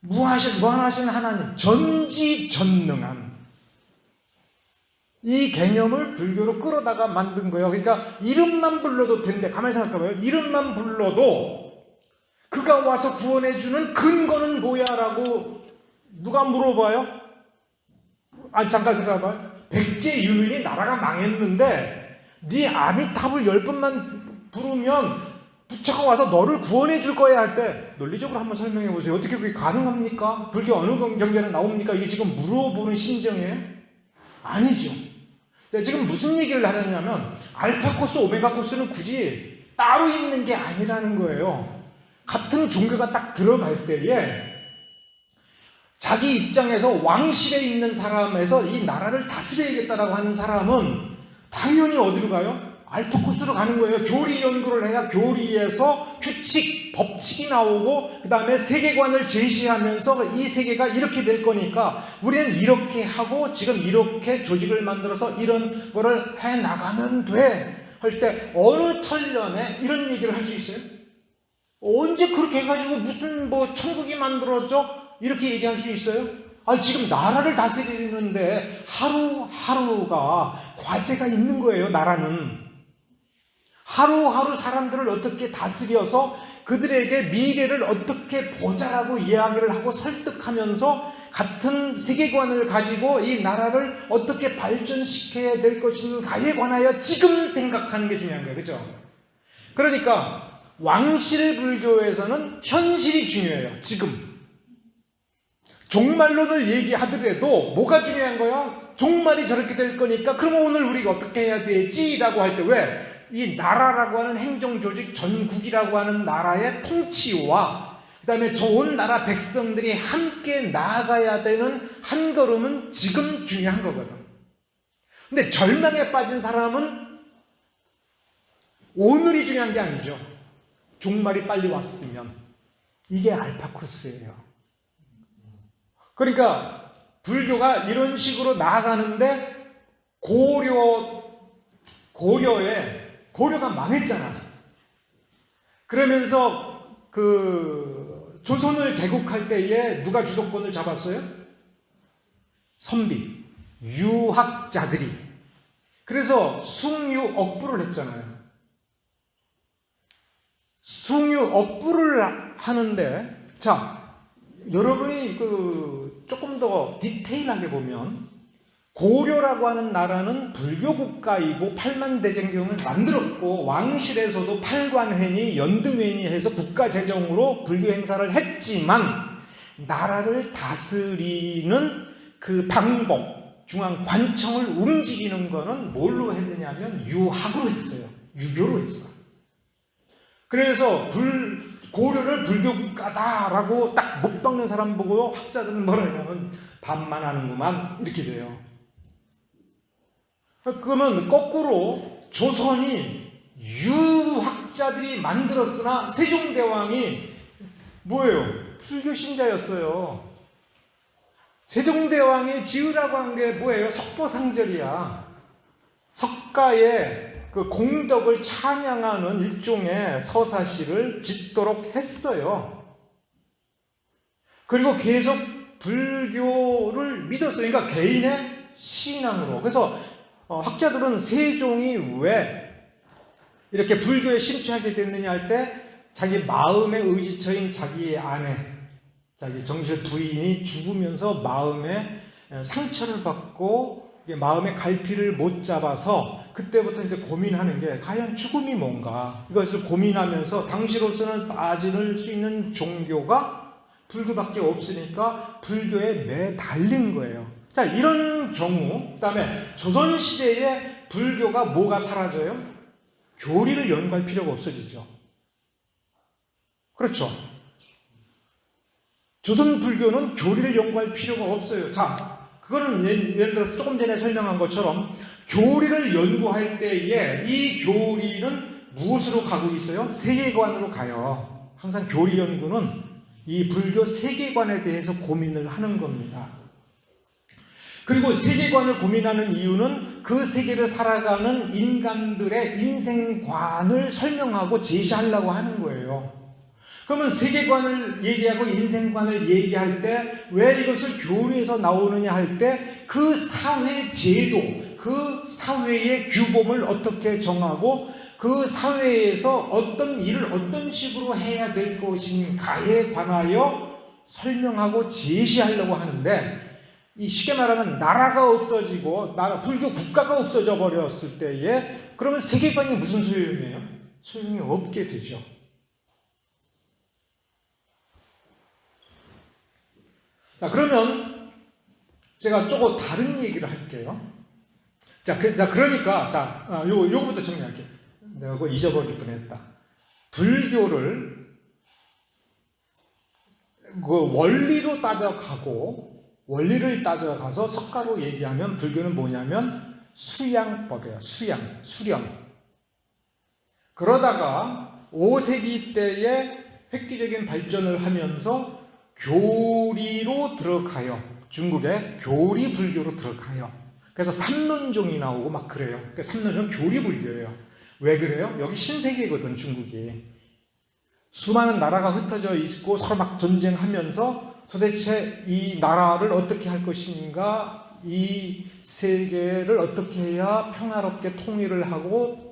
무한하신 하나님, 전지전능한 이 개념을 불교로 끌어다가 만든 거예요. 그러니까 이름만 불러도 된대. 가만히 생각해봐요. 이름만 불러도 그가 와서 구원해주는 근거는 뭐야? 라고 누가 물어봐요? 아니, 잠깐 생각해봐요. 백제 유민이 나라가 망했는데 네 아미타불 10번만 부르면 부처가 와서 너를 구원해 줄 거야 할 때 논리적으로 한번 설명해 보세요. 어떻게 그게 가능합니까? 불교 어느 경전에 나옵니까? 이게 지금 물어보는 심정이에요? 아니죠. 지금 무슨 얘기를 하느냐면 알파 코스, 오메가 코스는 굳이 따로 있는 게 아니라는 거예요. 같은 종교가 딱 들어갈 때에 자기 입장에서 왕실에 있는 사람에서 이 나라를 다스려야겠다라고 하는 사람은 당연히 어디로 가요? 알파 코스로 가는 거예요. 교리 연구를 해야 교리에서 규칙, 법칙이 나오고 그 다음에 세계관을 제시하면서 이 세계가 이렇게 될 거니까 우리는 이렇게 하고 지금 이렇게 조직을 만들어서 이런 거를 해나가면 돼 할 때 어느 천년에 이런 얘기를 할 수 있어요? 언제 그렇게 해가지고 무슨 천국이 만들어져? 이렇게 얘기할 수 있어요? 아니, 지금 나라를 다스리는데 하루하루가 과제가 있는 거예요. 나라는 하루하루 사람들을 어떻게 다스려서 그들에게 미래를 어떻게 보자라고 이야기를 하고 설득하면서 같은 세계관을 가지고 이 나라를 어떻게 발전시켜야 될 것인가에 관하여 지금 생각하는 게 중요한 거예요. 그렇죠? 그러니까 왕실 불교에서는 현실이 중요해요. 지금 종말론을 얘기하더라도 뭐가 중요한 거야? 종말이 저렇게 될 거니까 그러면 오늘 우리가 어떻게 해야 되지? 라고 할 때 왜? 이 나라라고 하는 행정조직, 전국이라고 하는 나라의 통치와 그 다음에 좋은 나라 백성들이 함께 나아가야 되는 한 걸음은 지금 중요한 거거든. 근데 절망에 빠진 사람은 오늘이 중요한 게 아니죠. 종말이 빨리 왔으면. 이게 알파 코스예요. 그러니까 불교가 이런 식으로 나아가는데 고려가 망했잖아. 그러면서 조선을 개국할 때에 누가 주도권을 잡았어요? 선비, 유학자들이. 그래서 숭유억부를 했잖아요. 숭유억부를 하는데, 자, 여러분이 조금 더 디테일하게 보면 고려라고 하는 나라는 불교 국가이고 팔만대장경을 만들었고 왕실에서도 팔관회니 연등회니 해서 국가 재정으로 불교 행사를 했지만 나라를 다스리는 그 방법, 중앙 관청을 움직이는 거는 뭘로 했느냐면 유학으로 했어요. 유교로 했어. 그래서 고려를 불교 국가다라고 딱 못 박는 사람 보고 학자들은 뭐라 하냐면 반만하는구만 이렇게 돼요. 그러면 거꾸로 조선이 유학자들이 만들었으나 세종대왕이 뭐예요? 불교 신자였어요. 세종대왕이 지으라고 한 게 뭐예요? 석보상절이야. 석가의 그 공덕을 찬양하는 일종의 서사시를 짓도록 했어요. 그리고 계속 불교를 믿었어요. 그러니까 개인의 신앙으로. 그래서 학자들은 세종이 왜 이렇게 불교에 심취하게 됐느냐 할 때 자기 마음의 의지처인 자기의 아내, 자기 정실 부인이 죽으면서 마음에 상처를 받고 마음의 갈피를 못 잡아서 그때부터 이제 고민하는 게 과연 죽음이 뭔가 이것을 고민하면서 당시로서는 빠질 수 있는 종교가 불교밖에 없으니까 불교에 매달린 거예요. 자, 이런 경우, 그 다음에 조선시대에 불교가 뭐가 사라져요? 교리를 연구할 필요가 없어지죠. 그렇죠. 조선 불교는 교리를 연구할 필요가 없어요. 자, 그거는 예를 들어서 조금 전에 설명한 것처럼 교리를 연구할 때에 이 교리는 무엇으로 가고 있어요? 세계관으로 가요. 항상 교리 연구는 이 불교 세계관에 대해서 고민을 하는 겁니다. 그리고 세계관을 고민하는 이유는 그 세계를 살아가는 인간들의 인생관을 설명하고 제시하려고 하는 거예요. 그러면 세계관을 얘기하고 인생관을 얘기할 때 왜 이것을 교리에서 나오느냐 할 때 그 사회 제도, 그 사회의 규범을 어떻게 정하고 그 사회에서 어떤 일을 어떤 식으로 해야 될 것인가에 관하여 설명하고 제시하려고 하는데, 이 쉽게 말하면 나라가 없어지고 불교 국가가 없어져 버렸을 때에 그러면 세계관이 무슨 소용이에요? 소용이 없게 되죠. 자, 그러면 제가 조금 다른 얘기를 할게요. 그러니까 요거부터 정리할게요. 내가 그거 잊어버릴 뻔했다. 불교를 그 원리를 따져가서 석가로 얘기하면 불교는 뭐냐면 수양법이에요. 수령. 그러다가 5세기 때에 획기적인 발전을 하면서 교리로 들어가요. 중국의 교리 불교로 들어가요. 그래서 삼론종이 나오고 막 그래요. 그러니까 삼론종 교리 불교예요. 왜 그래요? 여기 신세계거든, 중국이. 수많은 나라가 흩어져 있고 서로 막 전쟁하면서 도대체 이 나라를 어떻게 할 것인가, 이 세계를 어떻게 해야 평화롭게 통일을 하고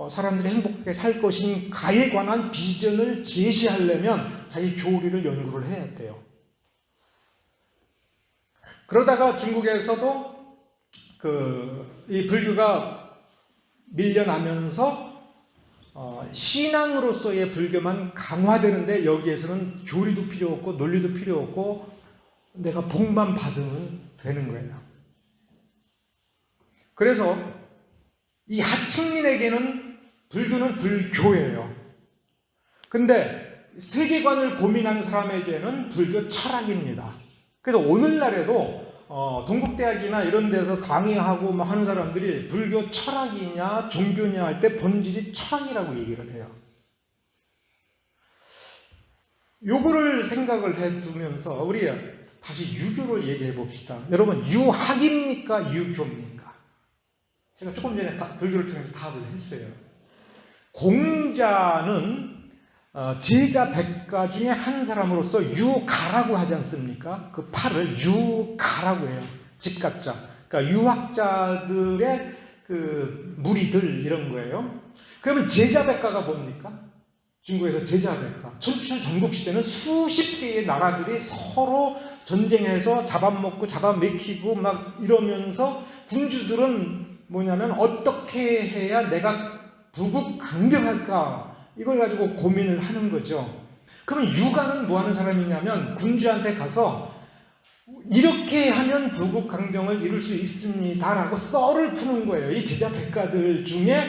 사람들이 행복하게 살 것인가에 관한 비전을 제시하려면 자기 교리를 연구를 해야 돼요. 그러다가 중국에서도 이 불교가 밀려나면서 신앙으로서의 불교만 강화되는데 여기에서는 교리도 필요 없고 논리도 필요 없고 내가 복만 받으면 되는 거예요. 그래서 이 하층민에게는 불교는 불교예요. 근데 세계관을 고민하는 사람에게는 불교 철학입니다. 그래서 오늘날에도 동국대학이나 이런 데서 강의하고 뭐 하는 사람들이 불교 철학이냐 종교냐 할 때 본질이 철학이라고 얘기를 해요. 요거를 생각을 해두면서 우리 다시 유교를 얘기해 봅시다. 여러분, 유학입니까 유교입니까? 제가 조금 전에 불교를 통해서 답을 했어요. 공자는 제자 백가 중에 한 사람으로서 유가라고 하지 않습니까? 그 팔을 유가라고 해요. 집가자. 그러니까 유학자들의 그 무리들 이런 거예요. 그러면 제자 백가가 뭡니까? 중국에서 제자 백가. 천추 전국시대는 수십 개의 나라들이 서로 전쟁해서 잡아먹고 잡아먹히고 막 이러면서 군주들은 뭐냐면 어떻게 해야 내가 부국 강병할까? 이걸 가지고 고민을 하는 거죠. 그러면 유가는 뭐 하는 사람이냐면 군주한테 가서 이렇게 하면 부국 강병을 이룰 수 있습니다 라고 썰을 푸는 거예요. 이 제자 백가들 중에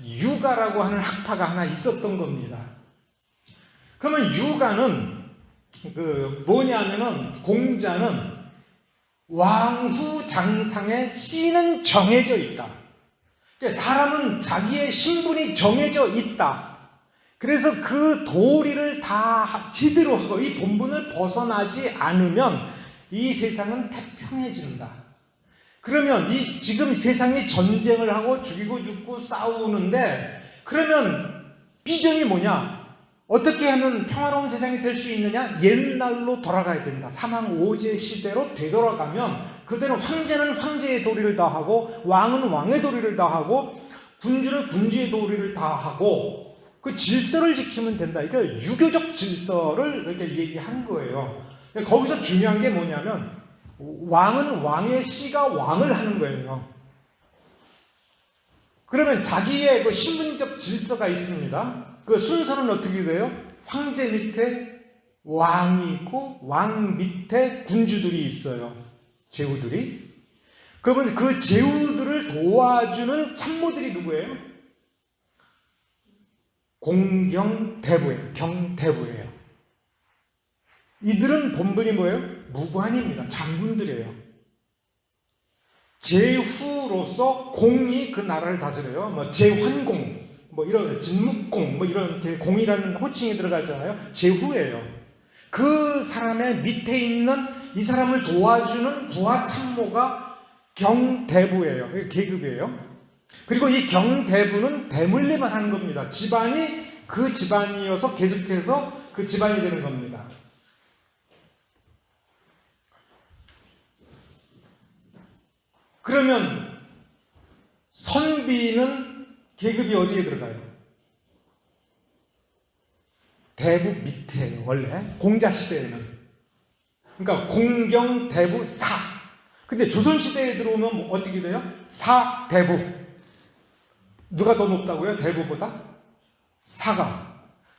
유가라고 하는 학파가 하나 있었던 겁니다. 그러면 유가는 뭐냐면은 공자는 왕후 장상의 씨는 정해져 있다. 그러니까 사람은 자기의 신분이 정해져 있다. 그래서 그 도리를 다 제대로 하고 이 본분을 벗어나지 않으면 이 세상은 태평해진다. 그러면 지금 세상이 전쟁을 하고 죽이고 죽고 싸우는데 그러면 비전이 뭐냐? 어떻게 하면 평화로운 세상이 될 수 있느냐? 옛날로 돌아가야 된다. 삼왕오제 시대로 되돌아가면 그대로 황제는 황제의 도리를 다하고 왕은 왕의 도리를 다하고 군주는 군주의 도리를 다하고 그 질서를 지키면 된다. 그러니까 유교적 질서를 이렇게 얘기한 거예요. 거기서 중요한 게 뭐냐면 왕은 왕의 씨가 왕을 하는 거예요. 그러면 자기의 그 신분적 질서가 있습니다. 그 순서는 어떻게 돼요? 황제 밑에 왕이 있고 왕 밑에 군주들이 있어요. 제후들이. 그러면 그 제후들을 도와주는 참모들이 누구예요? 공경대부예요. 경대부예요. 이들은 본분이 뭐예요? 무관입니다. 장군들이에요. 제후로서 공이 그 나라를 다스려요. 뭐 제환공, 뭐 이런 진묵공, 뭐 이런 공이라는 호칭이 들어가잖아요. 제후예요. 그 사람의 밑에 있는 이 사람을 도와주는 부하 참모가 경대부예요. 계급이에요. 그리고 이 경대부는 대물림을 하는 겁니다. 집안이 그 집안이어서 계속해서 그 집안이 되는 겁니다. 그러면 선비는 계급이 어디에 들어가요? 대부 밑에요. 원래 공자시대에는. 그러니까 공경, 대부, 사. 근데 조선시대에 들어오면 어떻게 돼요? 사, 대부. 누가 더 높다고요? 대부보다? 사가.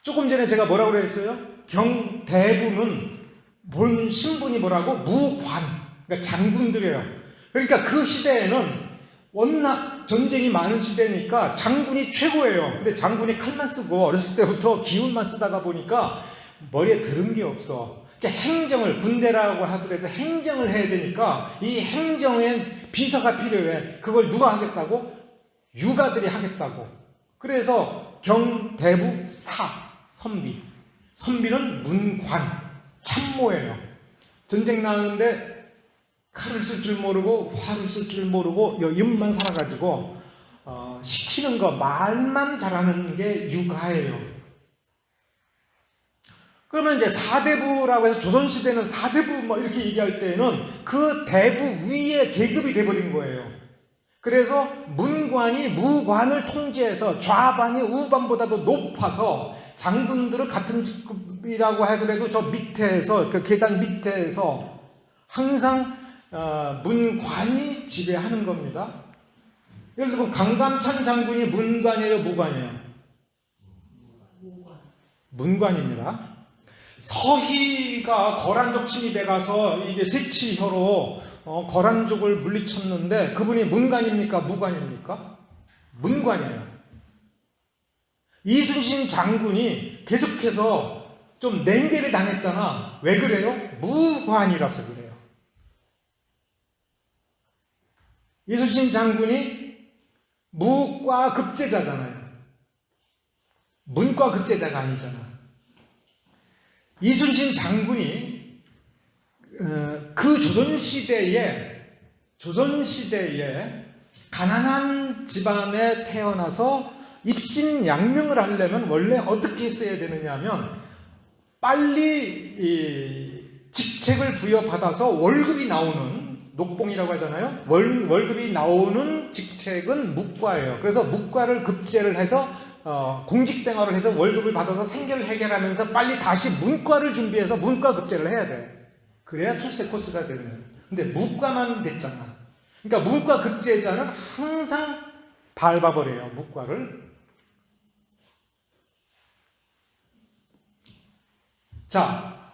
조금 전에 제가 뭐라고 그랬어요? 대부는 본 신분이 뭐라고? 무관. 그러니까 장군들이에요. 그러니까 그 시대에는 워낙 전쟁이 많은 시대니까 장군이 최고예요. 근데 장군이 칼만 쓰고 어렸을 때부터 기운만 쓰다가 보니까 머리에 들은 게 없어. 그러니까 행정을, 군대라고 하더라도 행정을 해야 되니까 이 행정엔 비서가 필요해. 그걸 누가 하겠다고? 유가들이 하겠다고. 그래서 경, 대부, 사, 선비. 선비는 문관, 참모예요. 전쟁 나는데 칼을 쓸 줄 모르고 활을 쓸 줄 모르고 입만 살아가지고 시키는 거 말만 잘하는 게 유가예요. 그러면 이제 사대부라고 해서 조선시대는 사대부 뭐 이렇게 얘기할 때는 그 대부 위에 계급이 돼버린 거예요. 그래서 문관이 무관을 통제해서 좌반이 우반보다도 높아서 장군들은 같은 직급이라고 하더라도 저 밑에서 그 계단 밑에서 항상 문관이 지배하는 겁니다. 예를 들면 강감찬 장군이 문관이에요, 무관이에요? 문관입니다. 서희가 거란족 침입에 가서 이게 색치혀로 거란족을 물리쳤는데 그분이 문관입니까? 무관입니까? 문관이에요. 이순신 장군이 계속해서 좀 냉대를 당했잖아. 왜 그래요? 무관이라서 그래요. 이순신 장군이 무과 급제자잖아요. 문과 급제자가 아니잖아. 이순신 장군이 그 조선시대에 가난한 집안에 태어나서 입신양명을 하려면 원래 어떻게 했어야 되느냐 하면 빨리 직책을 부여받아서 월급이 나오는, 녹봉이라고 하잖아요. 월급이 나오는 직책은 묵과예요. 그래서 묵과를 급제를 해서 공직생활을 해서 월급을 받아서 생계를 해결하면서 빨리 다시 문과를 준비해서 문과 급제를 해야 돼. 그래야 출세 코스가 되는 거예요. 근데 문과만 됐잖아. 그러니까 문과 급제자는 항상 밟아버려요, 문과를. 자,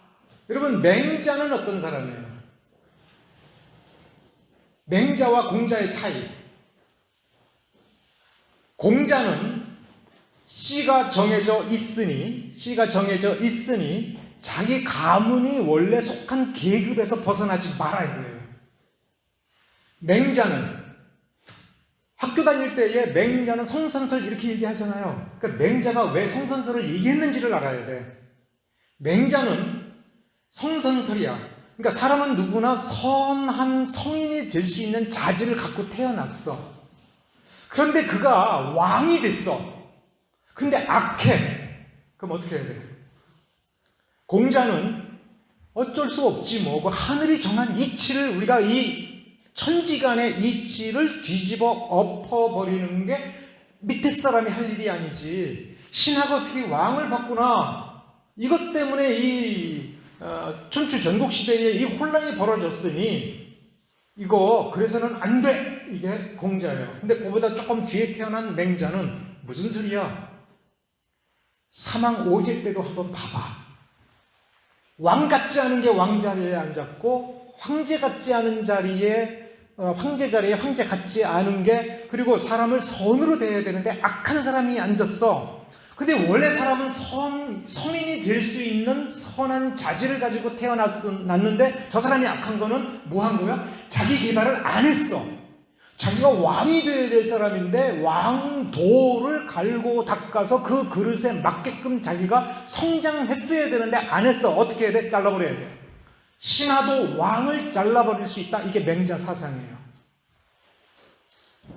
여러분 맹자는 어떤 사람이에요? 맹자와 공자의 차이. 공자는 씨가 정해져 있으니 자기 가문이 원래 속한 계급에서 벗어나지 말아야 해요. 맹자는 학교 다닐 때에 맹자는 성선설 이렇게 얘기하잖아요. 그러니까 맹자가 왜 성선설을 얘기했는지를 알아야 돼. 맹자는 성선설이야. 그러니까 사람은 누구나 선한 성인이 될 수 있는 자질을 갖고 태어났어. 그런데 그가 왕이 됐어. 근데 악해. 그럼 어떻게 해야 돼? 공자는 어쩔 수 없지 뭐. 그 하늘이 정한 이치를 우리가 이 천지간의 이치를 뒤집어 엎어버리는 게 밑에 사람이 할 일이 아니지. 신하가 어떻게 왕을 바꾸나. 이것 때문에 이 춘추 전국시대에 이 혼란이 벌어졌으니 이거 그래서는 안 돼. 이게 공자예요. 근데 그보다 조금 뒤에 태어난 맹자는 무슨 소리야? 사망 오제 때도 한번 봐봐. 왕 같지 않은 게 왕 자리에 앉았고 황제 같지 않은 자리에 황제 자리에 황제 같지 않은 게, 그리고 사람을 선으로 대해야 되는데 악한 사람이 앉았어. 근데 원래 사람은 성인이 될 수 있는 선한 자질을 가지고 태어났는데 저 사람이 악한 거는 뭐 한 거야? 자기 개발을 안 했어. 자기가 왕이 되어야 될 사람인데 왕도를 갈고 닦아서 그 그릇에 맞게끔 자기가 성장했어야 되는데 안 했어. 어떻게 해야 돼? 잘라버려야 돼. 신하도 왕을 잘라버릴 수 있다. 이게 맹자 사상이에요.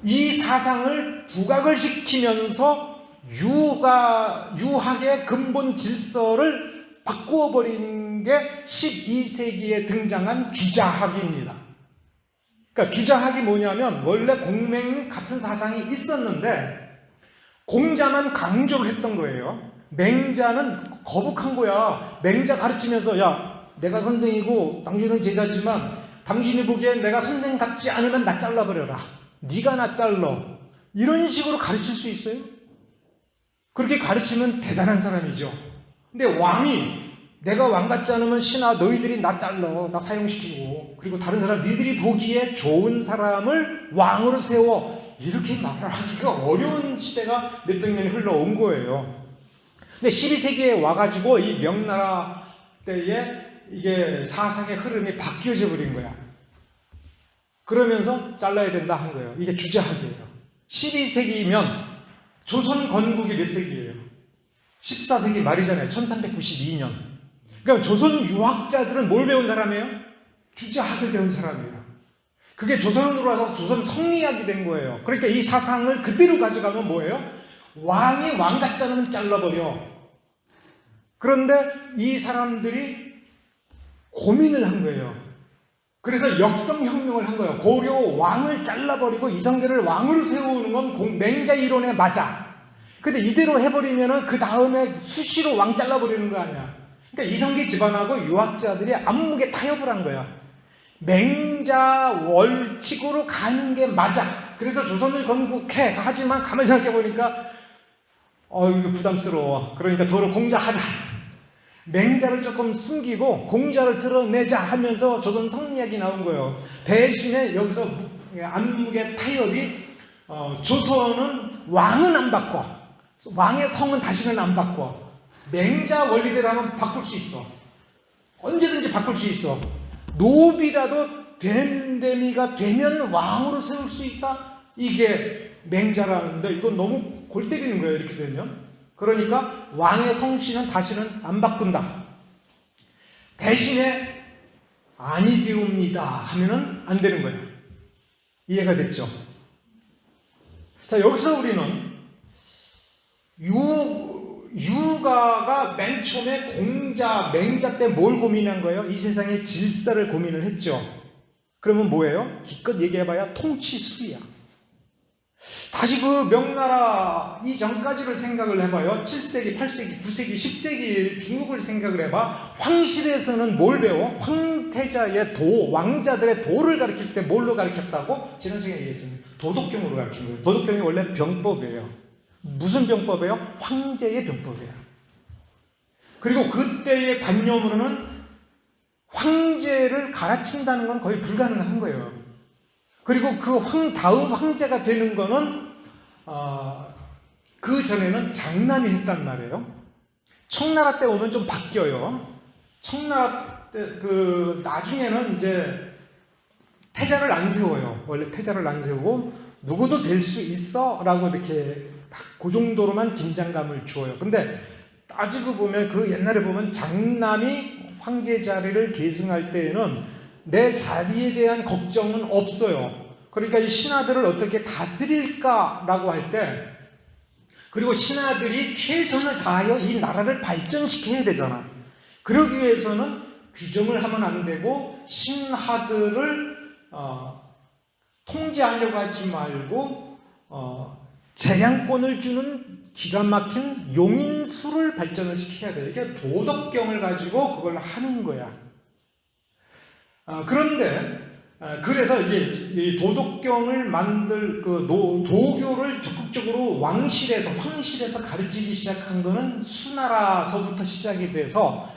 이 사상을 부각을 시키면서 유학의 근본 질서를 바꾸어 버린 게 12세기에 등장한 주자학입니다. 그러니까 주자학이 뭐냐면 원래 공맹 같은 사상이 있었는데 공자만 강조를 했던 거예요. 맹자는 거북한 거야. 맹자 가르치면서 야, 내가 선생이고 당신은 제자지만 당신이 보기엔 내가 선생 같지 않으면 나 잘라버려라. 네가 나 잘러. 이런 식으로 가르칠 수 있어요? 그렇게 가르치면 대단한 사람이죠. 근데 왕이 내가 왕 같지 않으면 신하 너희들이 나 잘러. 나 사용시키고. 그리고 다른 사람 너희들이 보기에 좋은 사람을 왕으로 세워. 이렇게 말을 하기가 어려운 시대가 몇백 년이 흘러온 거예요. 근데 12세기에 와가지고 이 명나라 때에 이게 사상의 흐름이 바뀌어져 버린 거야. 그러면서 잘라야 된다 한 거예요. 이게 주자학이에요. 12세기면 조선 건국이 몇 세기예요? 14세기 말이잖아요. 1392년. 그러니까 조선 유학자들은 뭘 배운 사람이에요? 주자학을 배운 사람이에요. 그게 조선으로 와서 조선 성리학이 된 거예요. 그러니까 이 사상을 그대로 가져가면 뭐예요? 왕이 왕 같지 않으면 잘라버려. 그런데 이 사람들이 고민을 한 거예요. 그래서 역성혁명을 한 거예요. 고려 왕을 잘라버리고 이성계를 왕으로 세우는 건 맹자 이론에 맞아. 근데 이대로 해버리면 그 다음에 수시로 왕 잘라버리는 거 아니야. 그러니까 이성계 집안하고 유학자들이 암묵에 타협을 한 거야. 맹자 월칙으로 가는 게 맞아. 그래서 조선을 건국해. 하지만 가만히 생각해보니까 이거 부담스러워. 그러니까 더러 공자하자. 맹자를 조금 숨기고 공자를 드러내자 하면서 조선 성리학이 나온 거예요. 대신에 여기서 암묵의 타협이 조선은 왕은 안 바꿔. 왕의 성은 다시는 안 바꿔. 맹자 원리대로 바꿀 수 있어. 언제든지 바꿀 수 있어. 노비라도 됨됨이가 되면 왕으로 세울 수 있다? 이게 맹자라는데 이건 너무 골 때리는 거예요. 이렇게 되면. 그러니까 왕의 성씨는 다시는 안 바꾼다. 대신에 아니되옵니다 하면은 안 되는 거예요. 이해가 됐죠? 자, 여기서 우리는 유가가 맨 처음에 공자, 맹자 때 뭘 고민한 거예요? 이 세상의 질서를 고민을 했죠. 그러면 뭐예요? 기껏 얘기해봐야 통치술이야. 다시 그 명나라 이전까지를 생각을 해봐요. 7세기, 8세기, 9세기, 10세기 중국을 생각을 해봐. 황실에서는 뭘 배워? 황태자의 도, 왕자들의 도를 가르칠 때 뭘로 가르쳤다고? 지난 시간에 얘기했습니다. 도덕경으로 가르친 거예요. 도덕경이 원래 병법이에요. 무슨 병법이에요? 황제의 병법이에요. 그리고 그때의 관념으로는 황제를 갈아친다는 건 거의 불가능한 거예요. 그리고 그 다음 황제가 되는 거는 그 전에는 장남이 했단 말이에요. 청나라 때 오면 좀 바뀌어요. 청나라 때 나중에는 이제 태자를 안 세워요. 원래 태자를 안 세우고 누구도 될 수 있어라고 이렇게 그 정도로만 긴장감을 주어요. 근데 따지고 보면 그 옛날에 보면 장남이 황제 자리를 계승할 때에는 내 자리에 대한 걱정은 없어요. 그러니까 이 신하들을 어떻게 다스릴까라고 할 때, 그리고 신하들이 최선을 다하여 이 나라를 발전시켜야 되잖아. 그러기 위해서는 규정을 하면 안 되고 신하들을 통제하려고 하지 말고 재량권을 주는 기가 막힌 용인수를 발전을 시켜야 돼요. 이게 도덕경을 가지고 그걸 하는 거야. 그런데 그래서 이게 이 도덕경을 만들 도교를 적극적으로 황실에서 가르치기 시작한 거는 수나라서부터 시작이 돼서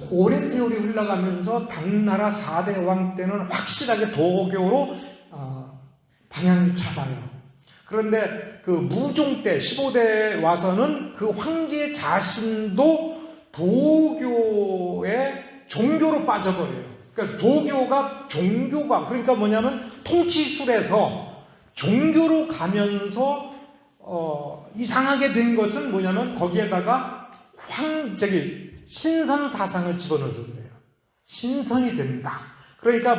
오랜 세월이 흘러가면서 당나라 4대 왕 때는 확실하게 도교로 방향을 잡아요. 그런데 그 무종 때 15대 와서는 그 황제 자신도 도교의 종교로 빠져버려요. 그래서 도교가 종교가 그러니까 뭐냐면 통치술에서 종교로 가면서 이상하게 된 것은 뭐냐면 거기에다가 신선 사상을 집어넣어서 그래요. 신선이 된다. 그러니까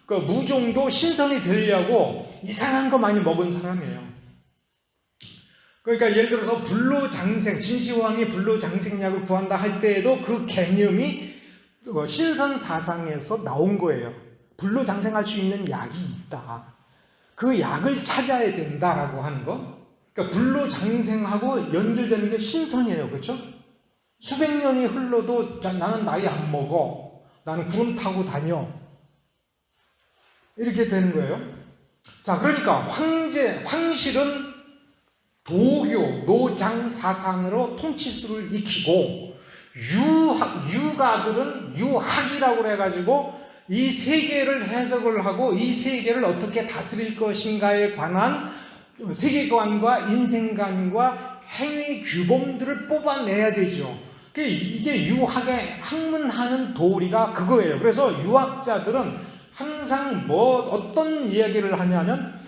무종도 신선이 되려고 이상한 거 많이 먹은 사람이에요. 그러니까 예를 들어서 불로장생, 진시황이 불로장생약을 구한다 할 때에도 그 개념이 신선사상에서 나온 거예요. 불로장생할 수 있는 약이 있다. 그 약을 찾아야 된다라고 하는 거. 그러니까 불로장생하고 연결되는 게 신선이에요. 그렇죠? 수백 년이 흘러도 나는 나이 안 먹어. 나는 구름 타고 다녀. 이렇게 되는 거예요. 자, 그러니까 황실은 도교, 노장 사상으로 통치수를 익히고 유가들은 유학이라고 해가지고 이 세계를 해석을 하고 이 세계를 어떻게 다스릴 것인가에 관한 세계관과 인생관과 행위 규범들을 뽑아내야 되죠. 이게 유학의 학문하는 도리가 그거예요. 그래서 유학자들은 항상 어떤 이야기를 하냐면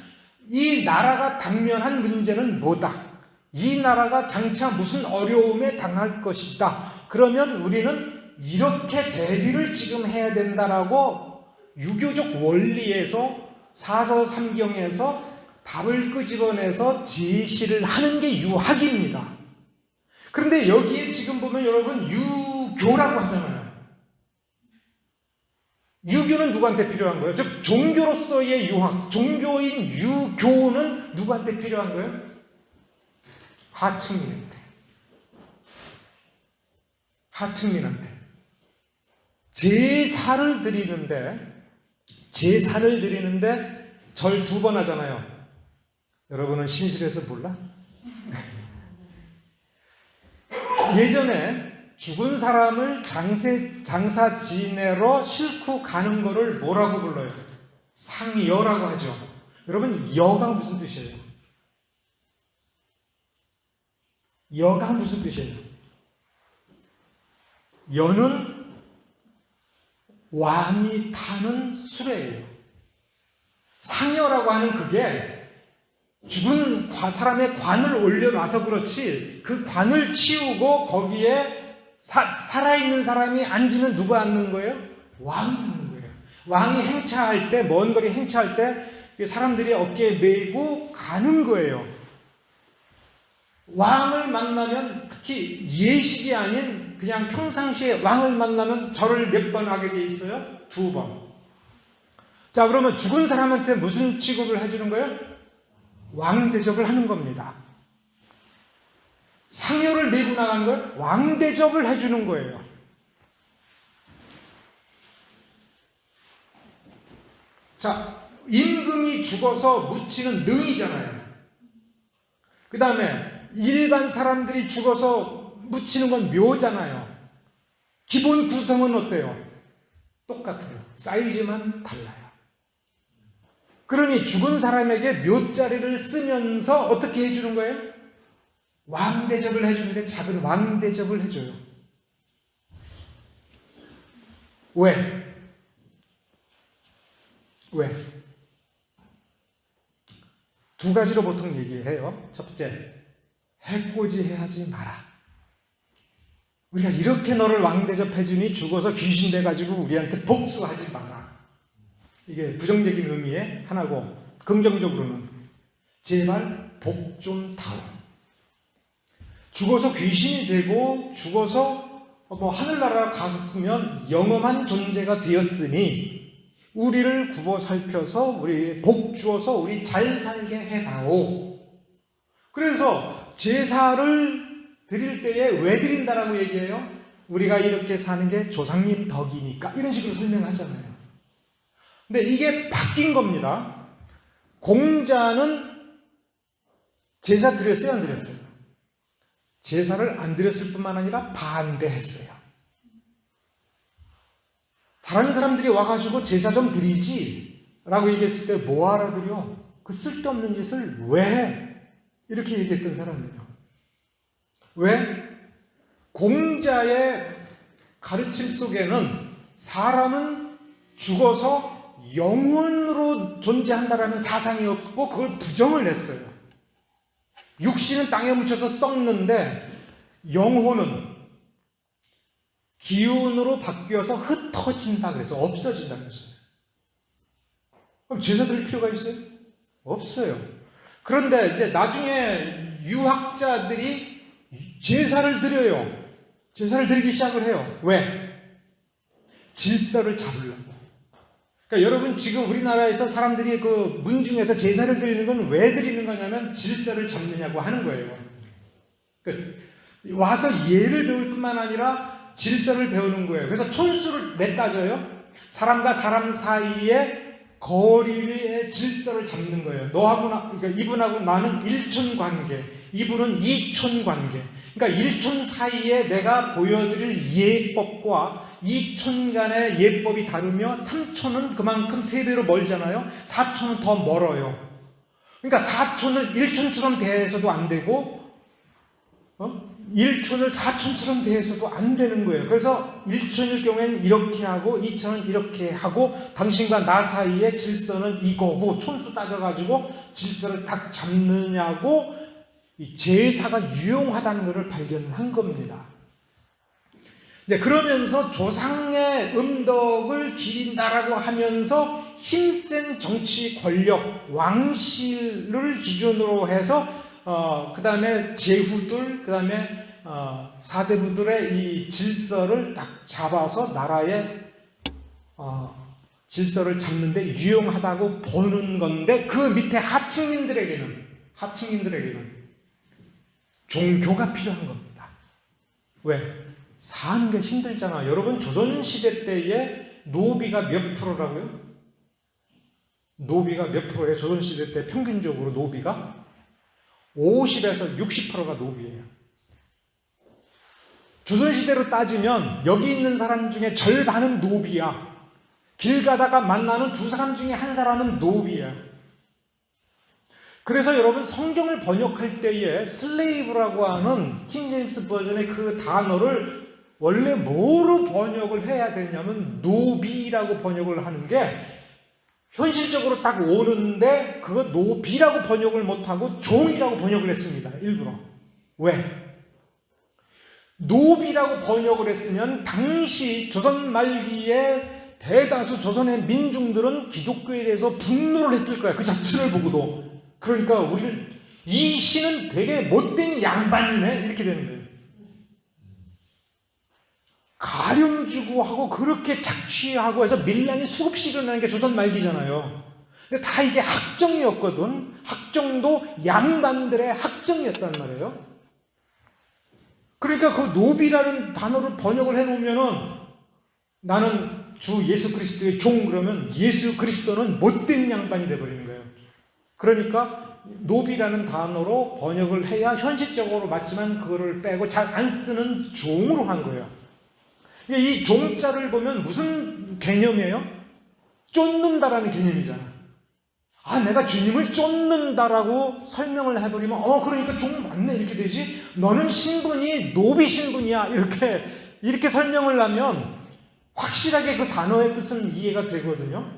이 나라가 당면한 문제는 뭐다. 이 나라가 장차 무슨 어려움에 당할 것이다. 그러면 우리는 이렇게 대비를 지금 해야 된다라고 유교적 원리에서 사서삼경에서 답을 끄집어내서 제시를 하는 게 유학입니다. 그런데 여기에 지금 보면 여러분 유교라고 하잖아요. 유교는 누구한테 필요한 거예요? 즉 종교로서의 유학, 종교인 유교는 누구한테 필요한 거예요? 하층민한테. 하층민한테. 제사를 드리는데 절 2번 하잖아요. 여러분은 신실해서 몰라? 예전에 죽은 사람을 장사 지내러 싣고 가는 거를 뭐라고 불러요? 상여라고 하죠. 여러분, 여가 무슨 뜻이에요? 여가 무슨 뜻이에요? 여는 왕이 타는 수레예요. 상여라고 하는 그게 죽은 사람의 관을 올려놔서 그렇지 그 관을 치우고 거기에 살아있는 사람이 앉으면 누가 앉는 거예요? 왕이 앉는 거예요. 왕이 행차할 때, 먼 거리 행차할 때 사람들이 어깨에 메고 가는 거예요. 왕을 만나면 특히 예식이 아닌 그냥 평상시에 왕을 만나면 절을 몇 번 하게 돼 있어요? 2번. 자, 그러면 죽은 사람한테 무슨 취급을 해주는 거예요? 왕 대접을 하는 겁니다. 상여를 메고 나가는 거예요? 왕 대접을 해주는 거예요. 자, 임금이 죽어서 묻히는 능이잖아요. 그 다음에 일반 사람들이 죽어서 묻히는 건 묘잖아요. 기본 구성은 어때요? 똑같아요. 사이즈만 달라요. 그러니 죽은 사람에게 묘자리를 쓰면서 어떻게 해주는 거예요? 왕 대접을 해주는데 작은 왕 대접을 해줘요. 왜? 왜? 2가지로 보통 얘기해요. 첫 번째, 해코지해하지 마라. 우리가 이렇게 너를 왕 대접해주니 죽어서 귀신 돼가지고 우리한테 복수하지 마라. 이게 부정적인 의미의 하나고, 긍정적으로는 제발 복 좀 타오. 죽어서 귀신이 되고 죽어서 하늘나라 갔으면 영험한 존재가 되었으니 우리를 굽어 살펴서 우리 복 주어서 우리 잘 살게 해다오. 그래서 제사를 드릴 때에 왜 드린다라고 얘기해요? 우리가 이렇게 사는 게 조상님 덕이니까, 이런 식으로 설명하잖아요. 근데 이게 바뀐 겁니다. 공자는 제사 드렸어요, 안 드렸어요? 제사를 안 드렸을 뿐만 아니라 반대했어요. 다른 사람들이 와가지고 제사 좀 드리지 라고 얘기했을 때 뭐 알아들여? 그 쓸데없는 짓을 왜 해? 이렇게 얘기했던 사람이에요. 왜? 공자의 가르침 속에는 사람은 죽어서 영혼으로 존재한다라는 사상이 없고 그걸 부정을 했어요. 육신은 땅에 묻혀서 썩는데 영혼은 기운으로 바뀌어서 흩어진다 그래서 없어진다 그랬어요. 그럼 제사 드릴 필요가 있어요? 없어요. 그런데 이제 나중에 유학자들이 제사를 드려요. 제사를 드리기 시작을 해요. 왜? 질서를 잡으려고. 그러니까 여러분 지금 우리나라에서 사람들이 그 문중에서 제사를 드리는 건 왜 드리는 거냐면 질서를 잡느냐고 하는 거예요. 그러니까 와서 예를 배울 뿐만 아니라 질서를 배우는 거예요. 그래서 촌수를 몇 따져요? 사람과 사람 사이에 거리의 질서를 잡는 거예요. 너하고 그러니까 이분하고 나는 1촌 관계, 이분은 2촌 관계. 그러니까 1촌 사이에 내가 보여드릴 예법과 2촌 간의 예법이 다르며 3촌은 그만큼 3배로 멀잖아요. 4촌은 더 멀어요. 그러니까 4촌을 1촌처럼 대해서도 안 되고 1촌을 4촌처럼 대해서도 안 되는 거예요. 그래서 1촌일 경우에는 이렇게 하고 2촌은 이렇게 하고 당신과 나 사이의 질서는 이거고 촌수 따져가지고 질서를 딱 잡느냐고 이 제사가 유용하다는 것을 발견한 겁니다. 이제 그러면서 조상의 음덕을 기린다라고 하면서 힘센 정치 권력, 왕실을 기준으로 해서 그 다음에 제후들, 그 다음에 사대부들의 이 질서를 딱 잡아서 나라의 질서를 잡는데 유용하다고 보는 건데 그 밑에 하층민들에게는 종교가 필요한 겁니다. 왜? 사는 게 힘들잖아. 여러분 조선시대 때에 노비가 몇 프로라고요? 노비가 몇 프로예요? 조선시대 때 평균적으로 노비가 50에서 60%가 노비예요. 조선시대로 따지면 여기 있는 사람 중에 절반은 노비야. 길 가다가 만나는 두 사람 중에 한 사람은 노비야. 그래서 여러분 성경을 번역할 때에 슬레이브라고 하는 킹제임스 버전의 그 단어를 원래 뭐로 번역을 해야 되냐면 노비라고 번역을 하는 게 현실적으로 딱 오는데 그거 노비라고 번역을 못하고 종이라고 번역을 했습니다. 일부러. 왜? 노비라고 번역을 했으면 당시 조선 말기에 대다수 조선의 민중들은 기독교에 대해서 분노를 했을 거야. 그 자체를 보고도. 그러니까 우리는 이 신은 되게 못된 양반이네 이렇게 되는 거예요. 가령 주고 하고 그렇게 착취하고 해서 밀란이 수없이 일어나는 게 조선 말기잖아요. 근데 다 이게 학정이었거든. 학정도 양반들의 학정이었단 말이에요. 그러니까 그 노비라는 단어를 번역을 해놓으면은 나는 주 예수 그리스도의 종 그러면 예수 그리스도는 못된 양반이 돼버리는 거예요. 그러니까 노비라는 단어로 번역을 해야 현실적으로 맞지만 그거를 빼고 잘 안 쓰는 종으로 한 거예요. 이 종자를 보면 무슨 개념이에요? 쫓는다라는 개념이잖아. 내가 주님을 쫓는다라고 설명을 해버리면 그러니까 종 맞네 이렇게 되지. 너는 신분이 노비 신분이야 이렇게 설명을 하면 확실하게 그 단어의 뜻은 이해가 되거든요.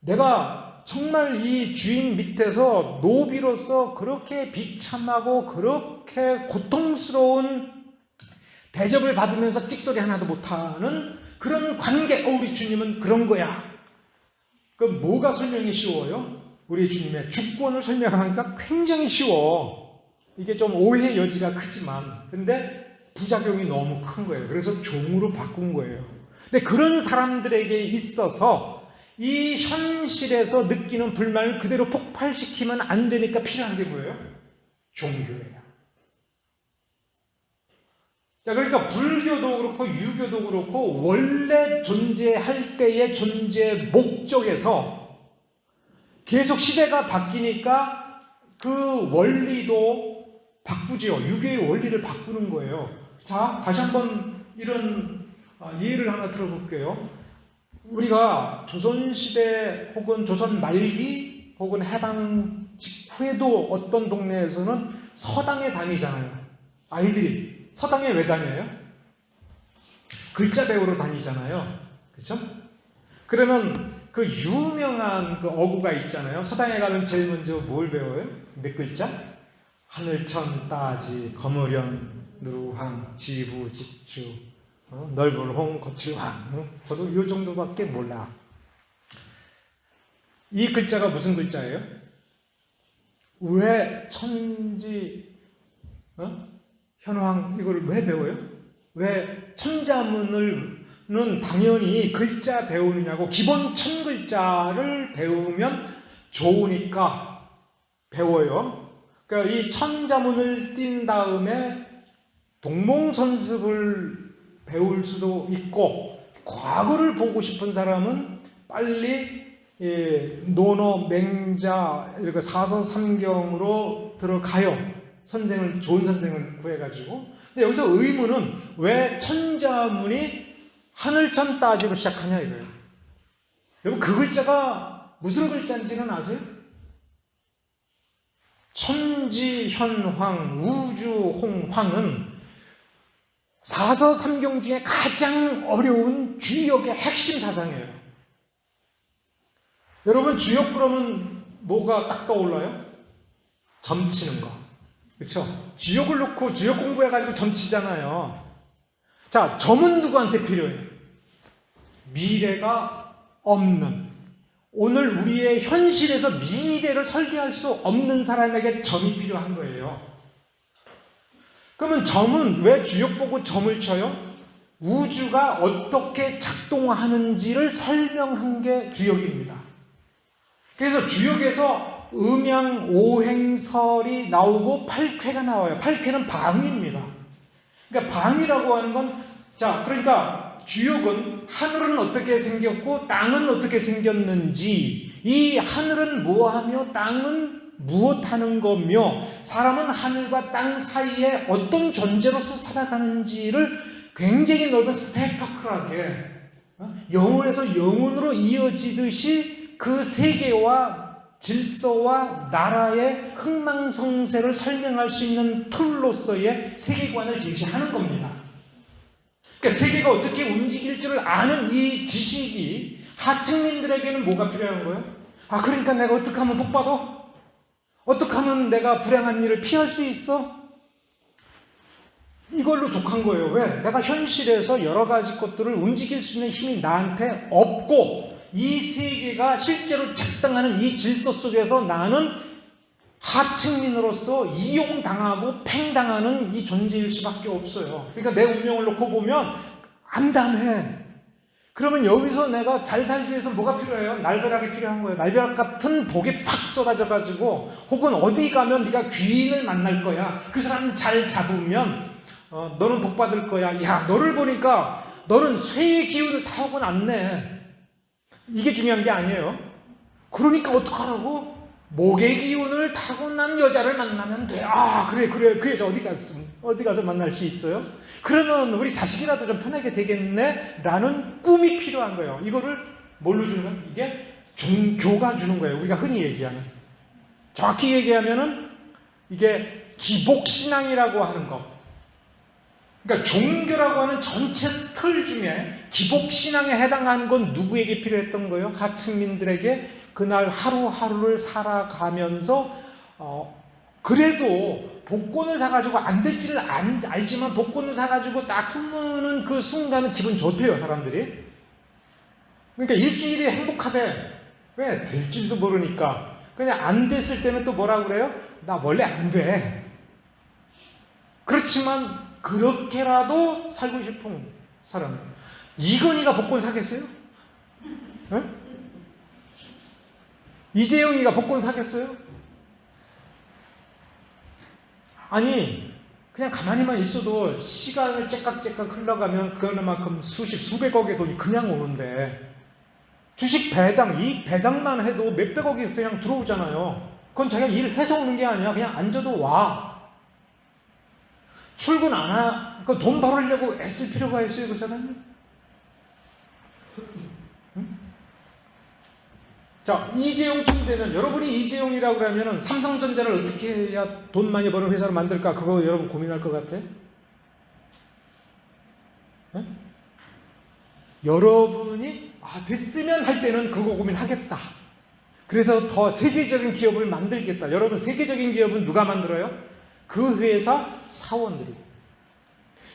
내가 정말 이 주인 밑에서 노비로서 그렇게 비참하고 그렇게 고통스러운 대접을 받으면서 찍소리 하나도 못하는 그런 관계. 우리 주님은 그런 거야. 그럼 뭐가 설명이 쉬워요? 우리 주님의 주권을 설명하니까 굉장히 쉬워. 이게 좀 오해 여지가 크지만 근데 부작용이 너무 큰 거예요. 그래서 종으로 바꾼 거예요. 근데 그런 사람들에게 있어서 이 현실에서 느끼는 불만을 그대로 폭발시키면 안 되니까 필요한 게 뭐예요? 종교예요. 자, 그러니까 불교도 그렇고 유교도 그렇고 원래 존재할 때의 존재 목적에서 계속 시대가 바뀌니까 그 원리도 바꾸지요. 유교의 원리를 바꾸는 거예요. 자, 다시 한번 이런 예를 하나 들어볼게요. 우리가 조선시대 혹은 조선 말기 혹은 해방 직후에도 어떤 동네에서는 서당에 다니잖아요. 아이들이. 서당에 왜 다녀요? 글자 배우러 다니잖아요. 그렇죠? 그러면 그 유명한 그 어구가 있잖아요. 서당에 가면 제일 먼저 뭘 배워요? 몇 글자? 하늘천 따지 거무련 누루황 지부 집주 넓을홍 거칠황. 저도 요 정도밖에 몰라. 이 글자가 무슨 글자예요? 왜 천지, 현황 이걸 왜 배워요? 왜 천자문을는 당연히 글자 배우느냐고, 기본 1000글자를 배우면 좋으니까 배워요. 그러니까 이 천자문을 띈 다음에 동몽선습을 배울 수도 있고, 과거를 보고 싶은 사람은 빨리 논어, 맹자, 이렇게 사서삼경으로 들어가요. 선생을, 좋은 선생을 구해가지고. 근데 여기서 의문은 왜 천자문이 하늘천 따지로 시작하냐 이거예요. 여러분, 그 글자가 무슨 글자인지는 아세요? 천지현황, 우주홍황은 사서삼경 중에 가장 어려운 주역의 핵심 사상이에요. 여러분, 주역 그러면 뭐가 딱 떠올라요? 점치는 거. 그렇죠? 주역을 놓고 주역 공부해가지고 점치잖아요. 자, 점은 누구한테 필요해요? 미래가 없는, 오늘 우리의 현실에서 미래를 설계할 수 없는 사람에게 점이 필요한 거예요. 그러면 점은 왜 주역 보고 점을 쳐요? 우주가 어떻게 작동하는지를 설명한 게 주역입니다. 그래서 주역에서 음양, 오행설이 나오고 팔쾌가 나와요. 팔쾌는 방위입니다. 그러니까 방위라고 하는 건, 자, 그러니까 주역은 하늘은 어떻게 생겼고 땅은 어떻게 생겼는지, 이 하늘은 뭐하며 땅은 무엇하는 거며 사람은 하늘과 땅 사이에 어떤 존재로서 살아가는지를 굉장히 넓은 스펙터클하게, 영혼에서 영혼으로 이어지듯이 그 세계와 질서와 나라의 흥망성쇠를 설명할 수 있는 틀로서의 세계관을 제시하는 겁니다. 그러니까 세계가 어떻게 움직일 줄 아는 이 지식이 하층민들에게는 뭐가 필요한 거예요? 아, 그러니까 내가 어떻게 하면 복 받아? 어떻게 하면 내가 불행한 일을 피할 수 있어? 이걸로 족한 거예요. 왜? 내가 현실에서 여러 가지 것들을 움직일 수 있는 힘이 나한테 없고, 이 세계가 실제로 작동하는 이 질서 속에서 나는 하층민으로서 이용당하고 팽당하는 이 존재일 수밖에 없어요. 그러니까 내 운명을 놓고 보면 암담해. 그러면 여기서 내가 잘 살기 위해서 뭐가 필요해요? 날벼락이 필요한 거예요. 날벼락 같은 복이 팍 쏟아져가지고, 혹은 어디 가면 네가 귀인을 만날 거야. 그 사람 잘 잡으면 너는 복 받을 거야. 야, 너를 보니까 너는 쇠의 기운을 타고 났네. 이게 중요한 게 아니에요. 그러니까 어떡하라고? 목의 기운을 타고난 여자를 만나면 돼. 아, 그래. 그 여자 어디 가서 만날 수 있어요? 그러면 우리 자식이라도 좀 편하게 되겠네? 라는 꿈이 필요한 거예요. 이거를 뭘로 주는 거예요? 이게 종교가 주는 거예요. 우리가 흔히 얘기하는. 정확히 얘기하면은 이게 기복신앙이라고 하는 거. 그러니까 종교라고 하는 전체 틀 중에 기복신앙에 해당하는 건 누구에게 필요했던 거예요? 하층민들에게 그날 하루하루를 살아가면서 그래도 복권을 사가지고 안 될지를 알지만 복권을 사가지고 딱 품는 그 순간은 기분 좋대요, 사람들이. 그러니까 일주일이 행복하대. 왜? 될지도 모르니까. 그냥 안 됐을 때는 또 뭐라고 그래요? 나 원래 안 돼. 그렇지만 그렇게라도 살고 싶은 사람. 이건희가 복권 사겠어요? 네? 이재용이가 복권 사겠어요? 아니, 그냥 가만히만 있어도 시간을 째깍째깍 흘러가면 그만큼 수백억의 돈이 그냥 오는데, 주식 배당, 이 배당만 해도 몇백억이 그냥 들어오잖아요. 그건 자기가 일해서 오는 게 아니야. 그냥 앉아도 와. 출근 안 하, 그 돈 벌으려고 애쓸 필요가 있어요, 그 사람이? 응? 자, 이재용쯤 되면, 여러분이 이재용이라고 그러면은 삼성전자를 어떻게 해야 돈 많이 버는 회사를 만들까? 그거 여러분 고민할 것 같아요? 응? 여러분이 됐으면 할 때는 그거 고민하겠다. 그래서 더 세계적인 기업을 만들겠다. 여러분, 세계적인 기업은 누가 만들어요? 그 회사 사원들이.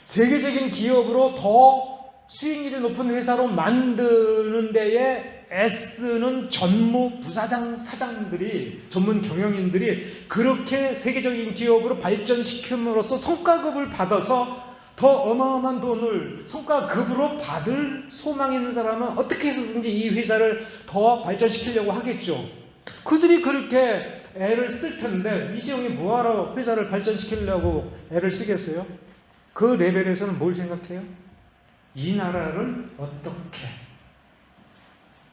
세계적인 기업으로 더 수익률이 높은 회사로 만드는 데에 애쓰는 전무 부사장 사장들이, 전문 경영인들이 그렇게 세계적인 기업으로 발전시킴으로써 성과급을 받아서 더 어마어마한 돈을 성과급으로 받을 소망 있는 사람은 어떻게 해서든지 이 회사를 더 발전시키려고 하겠죠. 그들이 그렇게 애를 쓸 텐데 이재용이 뭐하러 회사를 발전시키려고 애를 쓰겠어요? 그 레벨에서는 뭘 생각해요? 이 나라를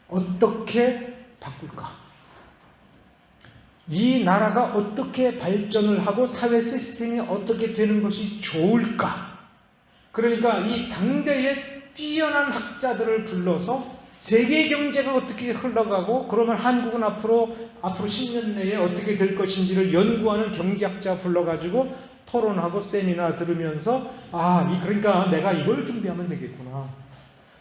어떻게 바꿀까? 이 나라가 어떻게 발전을 하고 사회 시스템이 어떻게 되는 것이 좋을까? 그러니까 이 당대의 뛰어난 학자들을 불러서 세계 경제가 어떻게 흘러가고 그러면 한국은 앞으로 10년 내에 어떻게 될 것인지를 연구하는 경제학자 불러가지고 토론하고 세미나 들으면서 그러니까 내가 이걸 준비하면 되겠구나.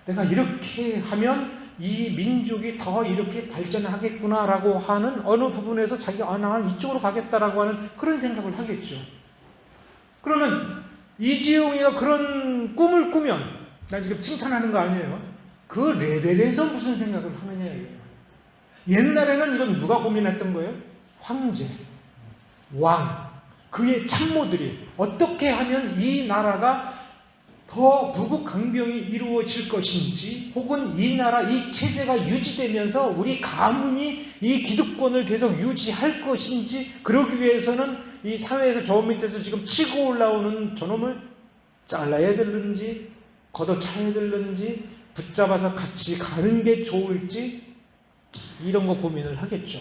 내가 이렇게 하면 이 민족이 더 이렇게 발전하겠구나라고 하는 어느 부분에서 자기가 나는 이쪽으로 가겠다라고 하는 그런 생각을 하겠죠. 그러면 이재용이가 그런 꿈을 꾸면, 난 지금 칭찬하는 거 아니에요. 그 레벨에서 무슨 생각을 하느냐예요. 옛날에는 이건 누가 고민했던 거예요? 황제, 왕, 그의 참모들이 어떻게 하면 이 나라가 더 부국강병이 이루어질 것인지, 혹은 이 나라, 이 체제가 유지되면서 우리 가문이 이 기득권을 계속 유지할 것인지, 그러기 위해서는 이 사회에서 저 밑에서 지금 치고 올라오는 저놈을 잘라야 되는지, 걷어차야 되는지, 붙잡아서 같이 가는 게 좋을지, 이런 거 고민을 하겠죠.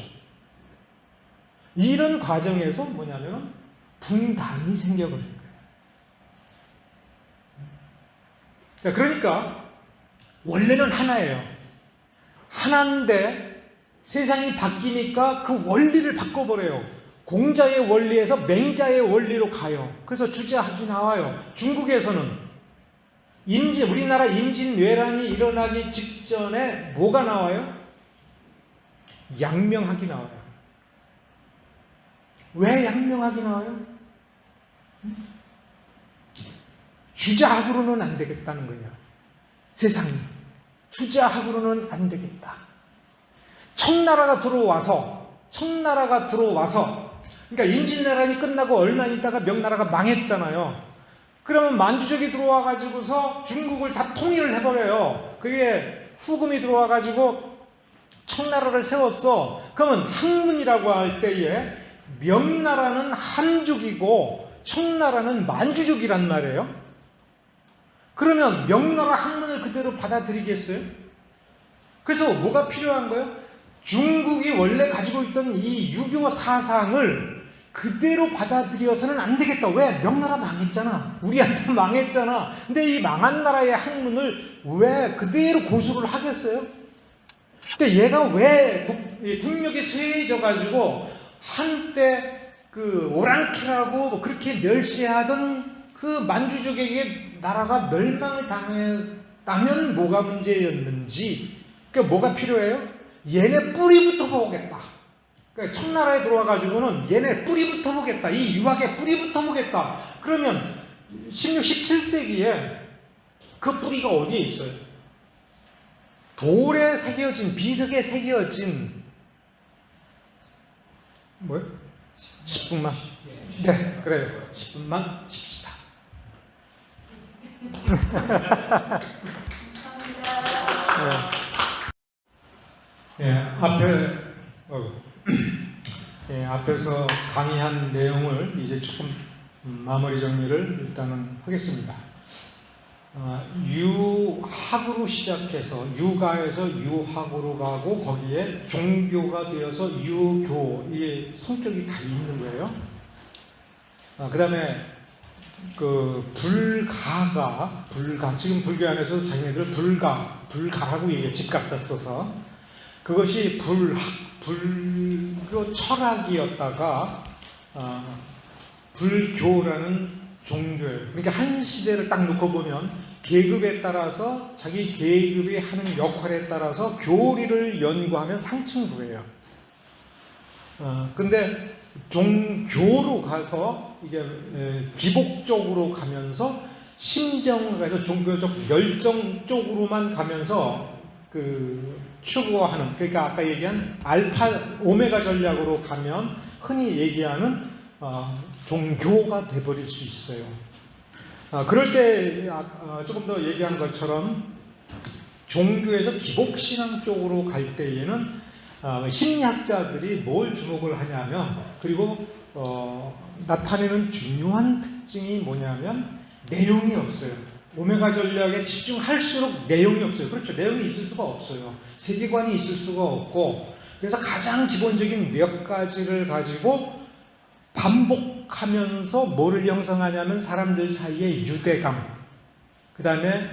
이런 과정에서 뭐냐면 분단이 생겨버린 거예요. 그러니까 원래는 하나예요. 하나인데 세상이 바뀌니까 그 원리를 바꿔버려요. 공자의 원리에서 맹자의 원리로 가요. 그래서 주제학이 나와요. 중국에서는 우리나라 임진왜란이 일어나기 직전에 뭐가 나와요? 양명학이 나와요. 왜 양명학이 나와요? 주자학으로는 안 되겠다는 거예요. 세상이. 주자학으로는 안 되겠다. 청나라가 들어와서, 그러니까 임진왜란이 끝나고 얼마 있다가 명나라가 망했잖아요. 그러면 만주족이 들어와가지고서 중국을 다 통일을 해버려요. 그게 후금이 들어와가지고 청나라를 세웠어. 그러면 학문이라고 할 때에 명나라는 한족이고 청나라는 만주족이란 말이에요. 그러면 명나라 학문을 그대로 받아들이겠어요? 그래서 뭐가 필요한 거예요? 중국이 원래 가지고 있던 이 유교 사상을 그대로 받아들여서는 안 되겠다. 왜? 명나라 망했잖아. 우리한테 망했잖아. 근데 이 망한 나라의 학문을 왜 그대로 고수를 하겠어요? 근데 얘가 왜 국력이 쇠해져가지고 한때 그 오랑캐라고 뭐 그렇게 멸시하던 그 만주족에게 나라가 멸망을 당했다면 뭐가 문제였는지, 그러니까 뭐가 필요해요? 얘네 뿌리부터 보겠다. 그러니까 청나라에 들어와가지고는 얘네 뿌리부터 보겠다. 이 유학의 뿌리부터 보겠다. 그러면 16, 17세기에 그 뿌리가 어디에 있어요? 돌에 새겨진, 비석에 새겨진 뭐요? 10분만. 네, 그래요. 10분만 쉽시다. 앞에서 강의한 내용을 이제 조금 마무리 정리를 일단은 하겠습니다. 유학으로 시작해서 유가에서 유학으로 가고 거기에 종교가 되어서 유교, 이 성격이 다 있는 거예요. 그 다음에 불가, 지금 불교 안에서 자기네들 불가라고 얘기해요. 집값자 써서. 그것이 불교 철학이었다가 불교라는 종교예요. 그러니까 한 시대를 딱 놓고 보면 계급에 따라서 자기 계급이 하는 역할에 따라서 교리를 연구하면 상층부예요. 근데 종교로 가서 이게 기복적으로 가면서 심정에서 종교적 열정 쪽으로만 가면서 추구하는, 그러니까 아까 얘기한 알파 오메가 전략으로 가면 흔히 얘기하는 종교가 돼버릴 수 있어요. 그럴 때 조금 더 얘기한 것처럼 종교에서 기복신앙 쪽으로 갈 때에는 심리학자들이 뭘 주목을 하냐면, 그리고 나타내는 중요한 특징이 뭐냐면 내용이 없어요. 오메가 전략에 집중할수록 내용이 없어요. 그렇죠. 내용이 있을 수가 없어요. 세계관이 있을 수가 없고, 그래서 가장 기본적인 몇 가지를 가지고 반복하면서 뭐를 형성하냐면 사람들 사이의 유대감, 그 다음에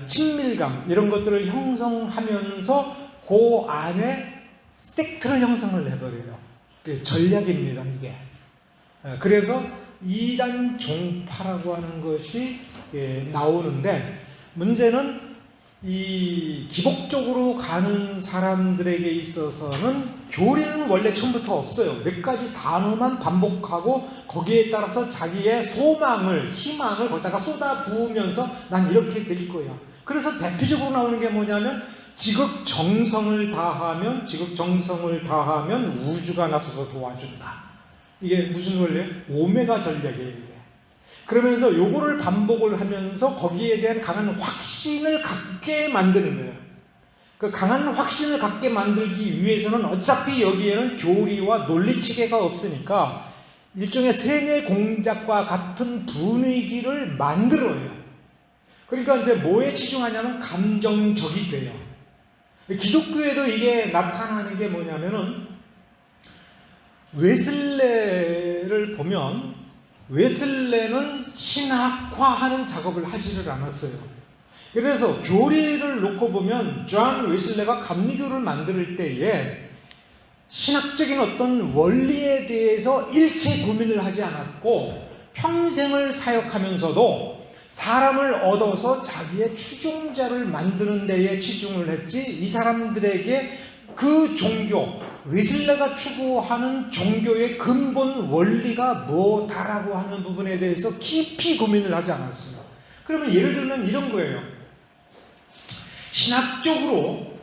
친밀감, 이런 것들을 형성하면서 그 안에 섹트를 형성을 해버려요. 전략입니다, 이게. 그래서 이단 종파라고 하는 것이 나오는데, 문제는 이 기복적으로 가는 사람들에게 있어서는 교리는 원래 처음부터 없어요. 몇 가지 단어만 반복하고 거기에 따라서 자기의 소망을, 희망을 거기다가 쏟아 부으면서 난 이렇게 될 거야. 그래서 대표적으로 나오는 게 뭐냐면 지극정성을 다하면 우주가 나서서 도와준다. 이게 무슨 원리예요? 오메가 전략이에요. 그러면서 요거를 반복을 하면서 거기에 대한 강한 확신을 갖게 만드는 거예요. 그 강한 확신을 갖게 만들기 위해서는 어차피 여기에는 교리와 논리 체계가 없으니까 일종의 세뇌 공작과 같은 분위기를 만들어요. 그러니까 이제 뭐에 치중하냐면 감정적이 돼요. 기독교에도 이게 나타나는 게 뭐냐면은 웨슬레를 보면 웨슬레는 신학화하는 작업을 하지를 않았어요. 그래서 교리를 놓고 보면 존 웨슬레가 감리교를 만들 때에 신학적인 어떤 원리에 대해서 일체 고민을 하지 않았고 평생을 사역하면서도 사람을 얻어서 자기의 추종자를 만드는 데에 치중을 했지, 이 사람들에게 그 종교, 웨슬레가 추구하는 종교의 근본 원리가 뭐다라고 하는 부분에 대해서 깊이 고민을 하지 않았어요. 그러면 예를 들면 이런 거예요. 신학적으로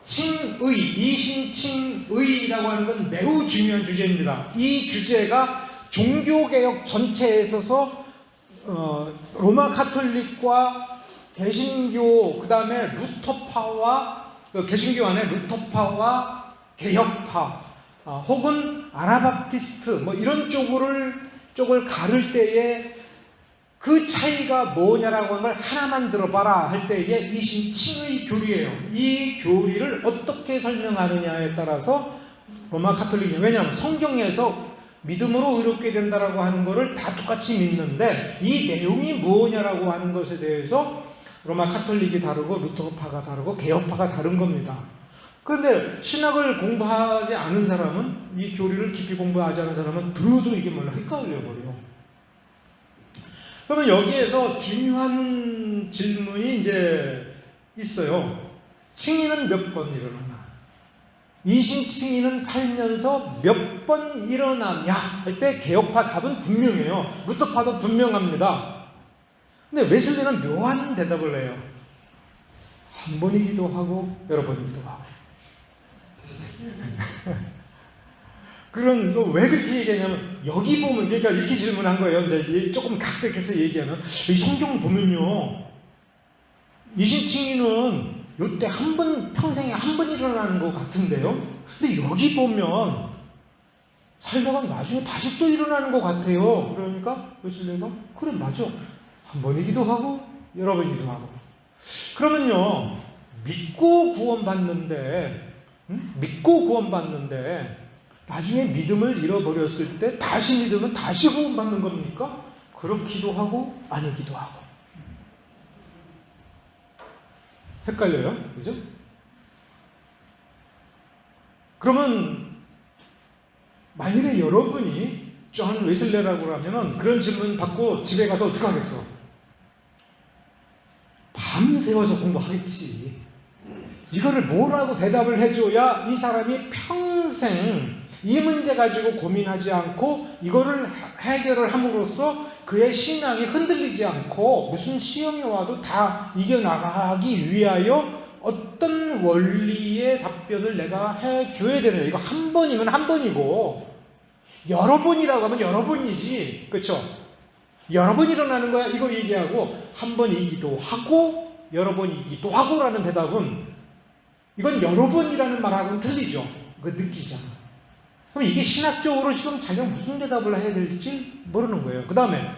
칭의, 이신칭의라고 하는 건 매우 중요한 주제입니다. 이 주제가 종교개혁 전체에 있어서 로마 카톨릭과 개신교, 그 다음에 루터파와 개신교 안에 루터파와 개혁파, 혹은 아나바프티스트 뭐 이런 쪽을 가를 때에 그 차이가 뭐냐라고 하는 걸 하나만 들어봐라 할 때에 이신칭의 교리예요. 이 교리를 어떻게 설명하느냐에 따라서 로마 카톨릭이, 왜냐하면 성경에서 믿음으로 의롭게 된다라고 하는 것을 다 똑같이 믿는데 이 내용이 뭐냐라고 하는 것에 대해서 로마 카톨릭이 다르고 루터파가 다르고 개혁파가 다른 겁니다. 그런데 신학을 공부하지 않은 사람은, 이 교리를 깊이 공부하지 않은 사람은 들어도 이게 몰라 헷갈려버려요. 그러면 여기에서 중요한 질문이 이제 있어요. 칭의는 몇 번 일어나나? 이신칭의는 살면서 몇 번 일어나냐? 할 때 개혁파 답은 분명해요. 루터파도 분명합니다. 근데 웨슬리는 묘한 대답을 해요. 한 번이기도 하고 여러 번이기도 하고. 그런 거 왜 그렇게 얘기하냐면, 여기 보면, 그러니까 이렇게 질문한 거예요. 이제 조금 각색해서 얘기하면, 이 성경 보면요, 이신칭의는 요때 한 번, 평생에 한 번 일어나는 것 같은데요. 근데 여기 보면 살다가 나중에 다시 또 일어나는 것 같아요. 그러니까 웨슬리가 그래 맞아, 한 번이기도 하고 여러 번이기도 하고. 그러면요, 믿고 구원받는데 나중에 믿음을 잃어버렸을 때 다시 믿으면 다시 구원받는 겁니까? 그렇기도 하고 아니기도 하고. 헷갈려요? 그죠? 그러면 만일에 여러분이 존 웨슬레라고 하면은 그런 질문 받고 집에 가서 어떻게 하겠어? 밤새워서 공부하겠지. 이거를 뭐라고 대답을 해줘야 이 사람이 평생 이 문제 가지고 고민하지 않고 이거를 해결을 함으로써 그의 신앙이 흔들리지 않고 무슨 시험이 와도 다 이겨나가기 위하여 어떤 원리의 답변을 내가 해줘야 되느냐. 이거 한 번이면 한 번이고 여러 번이라고 하면 여러 번이지. 그렇죠? 여러 번 일어나는 거야. 이거 얘기하고 한 번이기도 하고 여러 번이기도 하고라는 대답은 이건 여러 번이라는 말하고는 틀리죠. 그거 느끼잖아. 그럼 이게 신학적으로 지금 자기가 무슨 대답을 해야 될지 모르는 거예요. 그 다음에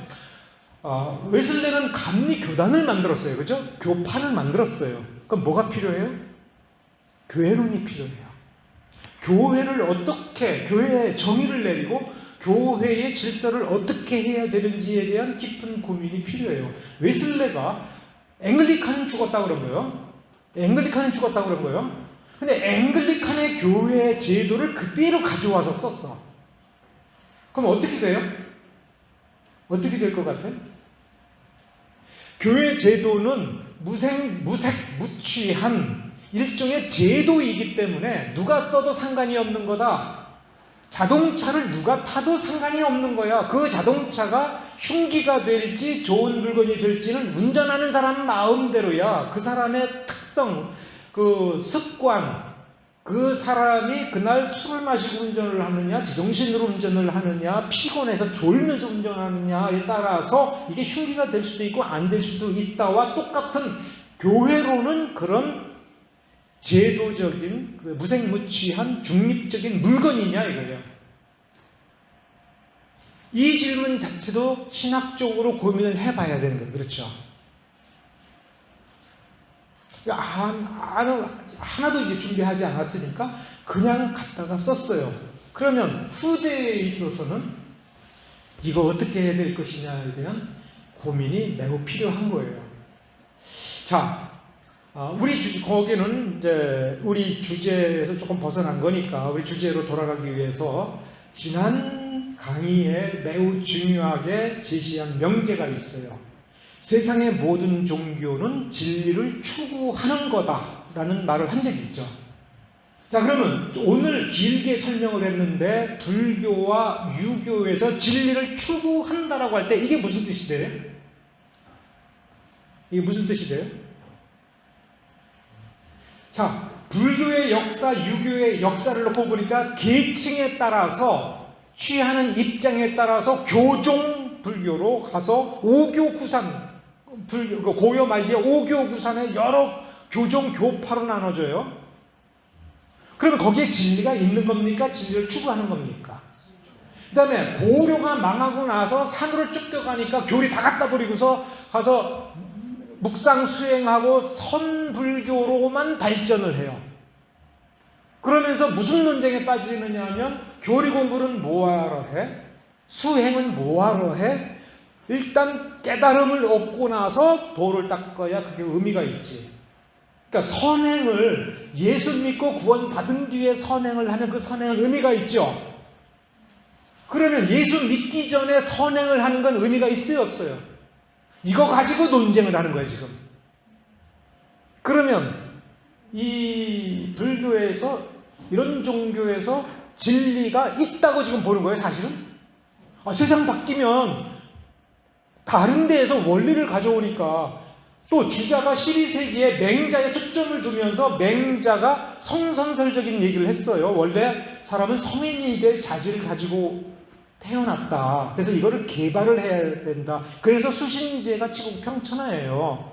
웨슬레는 감리 교단을 만들었어요. 그죠? 교파를 만들었어요. 그럼 뭐가 필요해요? 교회론이 필요해요. 교회를 어떻게, 교회의 정의를 내리고 교회의 질서를 어떻게 해야 되는지에 대한 깊은 고민이 필요해요. 웨슬레가 앵글리칸은 죽었다 그런 거예요. 앵글리칸은 죽었다 그런 거예요. 근데 앵글리칸의 교회 제도를 그대로 가져와서 썼어. 그럼 어떻게 돼요? 어떻게 될 것 같아요? 교회 제도는 무색무취한 일종의 제도이기 때문에 누가 써도 상관이 없는 거다. 자동차를 누가 타도 상관이 없는 거야. 그 자동차가 흉기가 될지 좋은 물건이 될지는 운전하는 사람 마음대로야. 그 사람의 특성, 그 습관, 그 사람이 그날 술을 마시고 운전을 하느냐, 제정신으로 운전을 하느냐, 피곤해서 졸면서 운전하느냐에 따라서 이게 흉기가 될 수도 있고 안 될 수도 있다와 똑같은 교회로는 그런 제도적인 무색무취한 중립적인 물건이냐 이거예요. 이 질문 자체도 신학적으로 고민을 해봐야 되는 거예요. 그렇죠? 하나도 이제 준비하지 않았으니까 그냥 갖다가 썼어요. 그러면 후대에 있어서는 이거 어떻게 해야 될 것이냐에 대한 고민이 매우 필요한 거예요. 자, 거기는 이제 우리 주제에서 조금 벗어난 거니까 우리 주제로 돌아가기 위해서 지난 강의에 매우 중요하게 제시한 명제가 있어요. 세상의 모든 종교는 진리를 추구하는 거다라는 말을 한 적이 있죠. 자, 그러면 오늘 길게 설명을 했는데 불교와 유교에서 진리를 추구한다라고 할 때 이게 무슨 뜻이 돼요? 이게 무슨 뜻이 돼요? 자, 불교의 역사, 유교의 역사를 놓고 보니까 계층에 따라서 취하는 입장에 따라서 교종 불교로 가서 오교구산 불교, 고려 말기에 오교구산의 여러 교종 교파로 나눠져요. 그러면 거기에 진리가 있는 겁니까? 진리를 추구하는 겁니까? 그 다음에 고려가 망하고 나서 산으로 쫓겨가니까 교리 다 갖다 버리고서 가서 묵상 수행하고 선불교로만 발전을 해요. 그러면서 무슨 논쟁에 빠지느냐 하면 교리 공부는 뭐하러 해? 수행은 뭐하러 해? 일단 깨달음을 얻고 나서 도를 닦아야 그게 의미가 있지. 그러니까 선행을 예수 믿고 구원 받은 뒤에 선행을 하면 그 선행은 의미가 있죠. 그러면 예수 믿기 전에 선행을 하는 건 의미가 있어요, 없어요? 이거 가지고 논쟁을 하는 거예요, 지금. 그러면 이 불교에서 이런 종교에서 진리가 있다고 지금 보는 거예요, 사실은? 세상 바뀌면 다른 데에서 원리를 가져오니까 또 주자가 12세기에 맹자에 초점을 두면서 맹자가 성선설적인 얘기를 했어요. 원래 사람은 성인이 될 자질을 가지고 태어났다. 그래서 이거를 개발을 해야 된다. 그래서 수신제가 지금 평천하예요.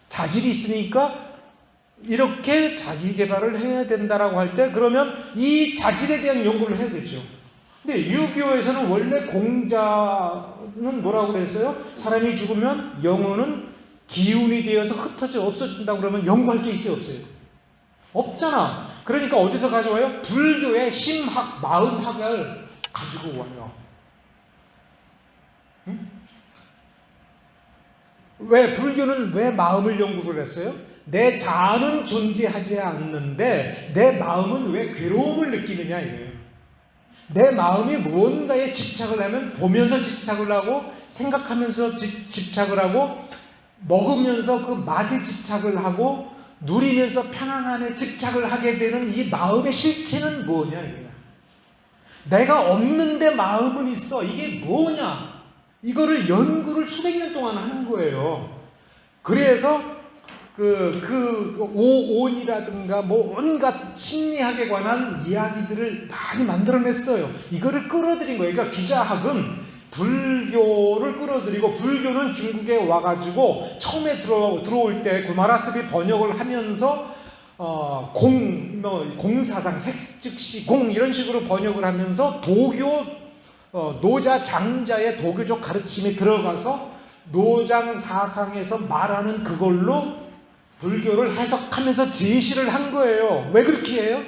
자질이 있으니까 이렇게 자기 개발을 해야 된다라고 할 때 그러면 이 자질에 대한 연구를 해야 되죠. 근데 유교에서는 원래 공자는 뭐라고 그랬어요? 사람이 죽으면 영혼은 기운이 되어서 흩어져 없어진다 그러면 연구할 게 있어요, 없어요? 없잖아. 그러니까 어디서 가져와요? 불교의 심학, 마음학을 가지고 와요. 응? 왜 불교는 왜 마음을 연구를 했어요? 내 자아는 존재하지 않는데 내 마음은 왜 괴로움을 느끼느냐 이거예요. 내 마음이 무언가에 집착을 하면 보면서 집착을 하고 생각하면서 집착을 하고 먹으면서 그 맛에 집착을 하고 누리면서 편안함에 집착을 하게 되는 이 마음의 실체는 뭐냐 이거야. 내가 없는데 마음은 있어. 이게 뭐냐? 이거를 연구를 수백 년 동안 하는 거예요. 그래서 오온이라든가 뭐 온갖 심리학에 관한 이야기들을 많이 만들어냈어요. 이거를 끌어들인 거예요. 그러니까 주자학은 불교를 끌어들이고, 불교는 중국에 와가지고 처음에 들어올 때 구마라스비 번역을 하면서 공사상, 색즉시 공 이런 식으로 번역을 하면서 도교 노자 장자의 도교적 가르침이 들어가서 노장 사상에서 말하는 그걸로 불교를 해석하면서 제시를 한 거예요. 왜 그렇게 해요?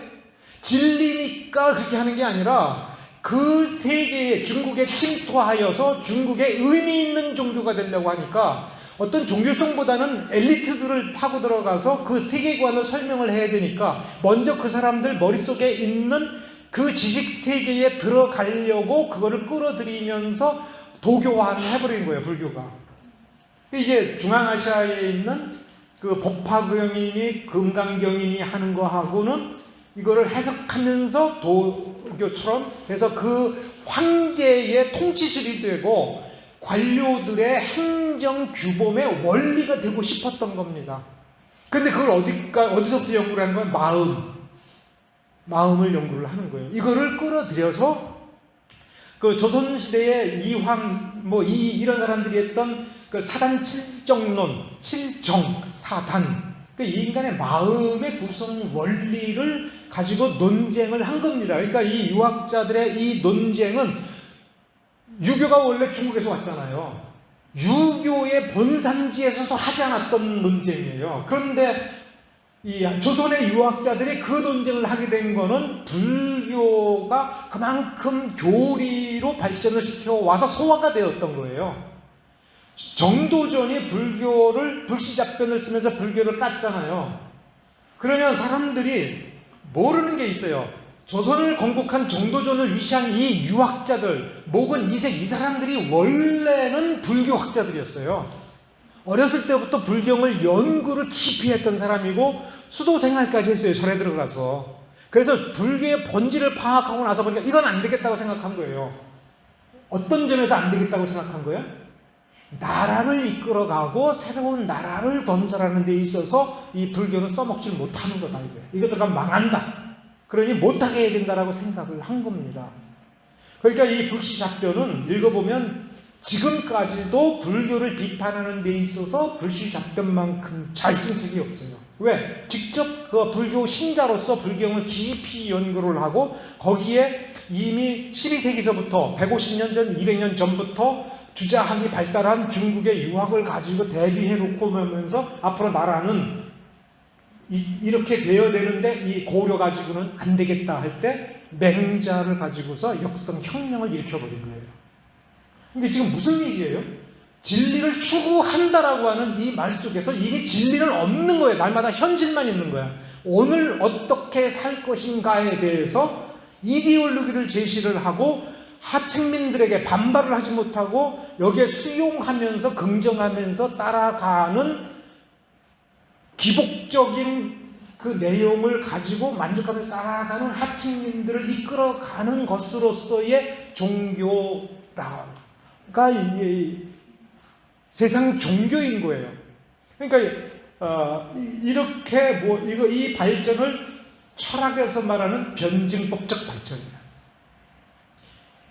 진리니까 그렇게 하는 게 아니라 그 세계에 중국에 침투하여서 중국에 의미 있는 종교가 되려고 하니까 어떤 종교성보다는 엘리트들을 파고 들어가서 그 세계관을 설명을 해야 되니까 먼저 그 사람들 머릿속에 있는 그 지식 세계에 들어가려고 그거를 끌어들이면서 도교화를 해버린 거예요, 불교가. 이게 중앙아시아에 있는 그 법화경이니 금강경이니 하는 거하고는 이거를 해석하면서 도교처럼 해서 그 황제의 통치술이 되고 관료들의 행정 규범의 원리가 되고 싶었던 겁니다. 근데 그걸 어디서부터 연구를 하는 거예요? 마음을 연구를 하는 거예요. 이거를 끌어들여서 그 조선시대의 이황, 이런 사람들이 했던 그 사단 칠정론, 사단. 그 인간의 마음의 구성 원리를 가지고 논쟁을 한 겁니다. 그러니까 이 유학자들의 이 논쟁은 유교가 원래 중국에서 왔잖아요. 유교의 본산지에서도 하지 않았던 논쟁이에요. 그런데 이 조선의 유학자들이 그 논쟁을 하게 된 거는 불교가 그만큼 교리로 발전을 시켜와서 소화가 되었던 거예요. 정도전이 불시잡변을 쓰면서 불교를 깠잖아요. 그러면 사람들이 모르는 게 있어요. 조선을 건국한 정도전을 위시한 이 유학자들, 목은 이색, 이 사람들이 원래는 불교학자들이었어요. 어렸을 때부터 불경을 연구를 깊이 했던 사람이고 수도 생활까지 했어요. 절에 들어가서. 그래서 불교의 본질을 파악하고 나서 보니까 이건 안 되겠다고 생각한 거예요. 어떤 점에서 안 되겠다고 생각한 거예요? 나라를 이끌어가고 새로운 나라를 건설하는 데 있어서 이 불교는 써먹질 못하는 거다. 이거 들어가면 망한다. 그러니 못하게 해야 된다라고 생각을 한 겁니다. 그러니까 이 불시잡변은 읽어보면 지금까지도 불교를 비판하는 데 있어서 불시잡변만큼 잘 쓴 책이 없어요. 왜? 직접 그 불교 신자로서 불경을 깊이 연구를 하고 거기에 이미 12세기서부터 150년 전, 200년 전부터 주자학이 발달한 중국의 유학을 가지고 대비해 놓고 오면서 앞으로 나라는 이렇게 되어야 되는데 이 고려 가지고는 안 되겠다 할 때 맹자를 가지고서 역성혁명을 일으켜버린 거예요. 이게 지금 무슨 얘기예요? 진리를 추구한다라고 하는 이 말 속에서 이미 진리는 없는 거예요. 날마다 현실만 있는 거야. 오늘 어떻게 살 것인가에 대해서 이데올로기를 제시를 하고 하층민들에게 반발을 하지 못하고 여기에 수용하면서 긍정하면서 따라가는 기복적인 그 내용을 가지고 만족하면서 따라가는 하층민들을 이끌어가는 것으로서의 종교가 세상 종교인 거예요. 그러니까 이렇게 이 발전을 철학에서 말하는 변증법적 발전이에요.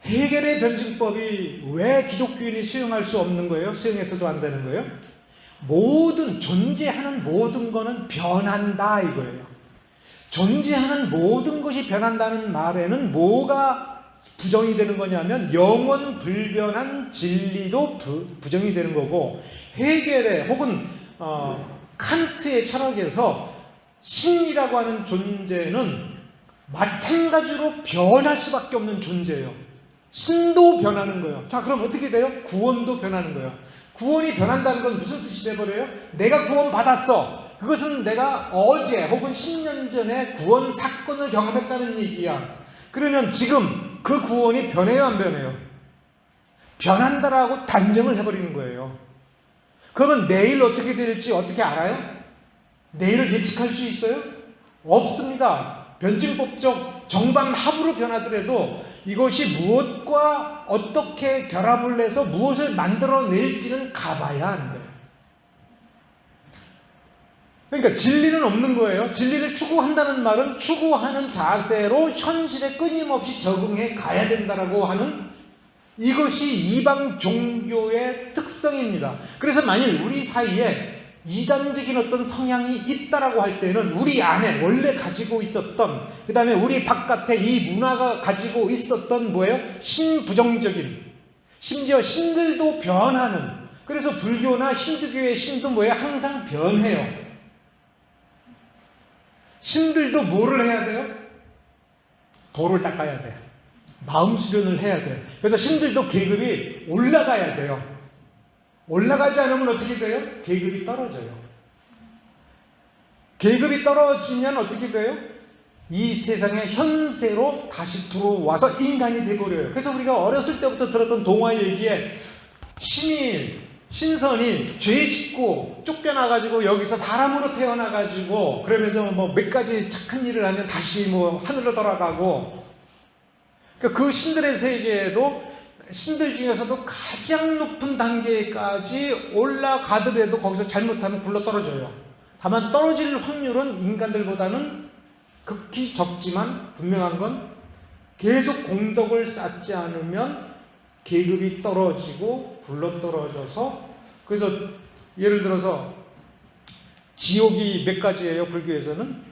해겔의 변증법이 왜 기독교인이 수용할 수 없는 거예요? 수용해서도 안 되는 거예요? 존재하는 모든 것은 변한다 이거예요. 존재하는 모든 것이 변한다는 말에는 뭐가 부정이 되는 거냐면 영원 불변한 진리도 부정이 되는 거고, 해겔의 혹은 칸트의 철학에서 신이라고 하는 존재는 마찬가지로 변할 수밖에 없는 존재예요. 신도 변하는 거예요. 자, 그럼 어떻게 돼요? 구원도 변하는 거예요. 구원이 변한다는 건 무슨 뜻이 돼버려요? 내가 구원 받았어. 그것은 내가 어제 혹은 10년 전에 구원 사건을 경험했다는 얘기야. 그러면 지금 그 구원이 변해요, 안 변해요? 변한다라고 단정을 해버리는 거예요. 그러면 내일 어떻게 될지 어떻게 알아요? 내일을 예측할 수 있어요? 없습니다. 변증법적 정반합으로 변하더라도 이것이 무엇과 어떻게 결합을 해서 무엇을 만들어낼지는 가봐야 하는 거예요. 그러니까 진리는 없는 거예요. 진리를 추구한다는 말은 추구하는 자세로 현실에 끊임없이 적응해 가야 된다라고 하는, 이것이 이방 종교의 특성입니다. 그래서 만일 우리 사이에 이단적인 어떤 성향이 있다라고 할 때는 우리 안에 원래 가지고 있었던, 그 다음에 우리 바깥에 이 문화가 가지고 있었던 뭐예요? 신부정적인, 심지어 신들도 변하는, 그래서 불교나 힌두교의 신도 뭐예요? 항상 변해요. 신들도 뭐를 해야 돼요? 도를 닦아야 돼요. 마음 수련을 해야 돼요. 그래서 신들도 계급이 올라가야 돼요. 올라가지 않으면 어떻게 돼요? 계급이 떨어져요. 계급이 떨어지면 어떻게 돼요? 이 세상의 현세로 다시 들어와서 인간이 돼버려요. 그래서 우리가 어렸을 때부터 들었던 동화 얘기에 신선이 죄 짓고 쫓겨나가지고 여기서 사람으로 태어나가지고 그러면서 뭐 몇 가지 착한 일을 하면 다시 뭐 하늘로 돌아가고, 그 신들의 세계에도 신들 중에서도 가장 높은 단계까지 올라가더라도 거기서 잘못하면 굴러 떨어져요. 다만 떨어질 확률은 인간들보다는 극히 적지만 분명한 건 계속 공덕을 쌓지 않으면 계급이 떨어지고 굴러 떨어져서, 그래서 예를 들어서 지옥이 몇 가지예요? 불교에서는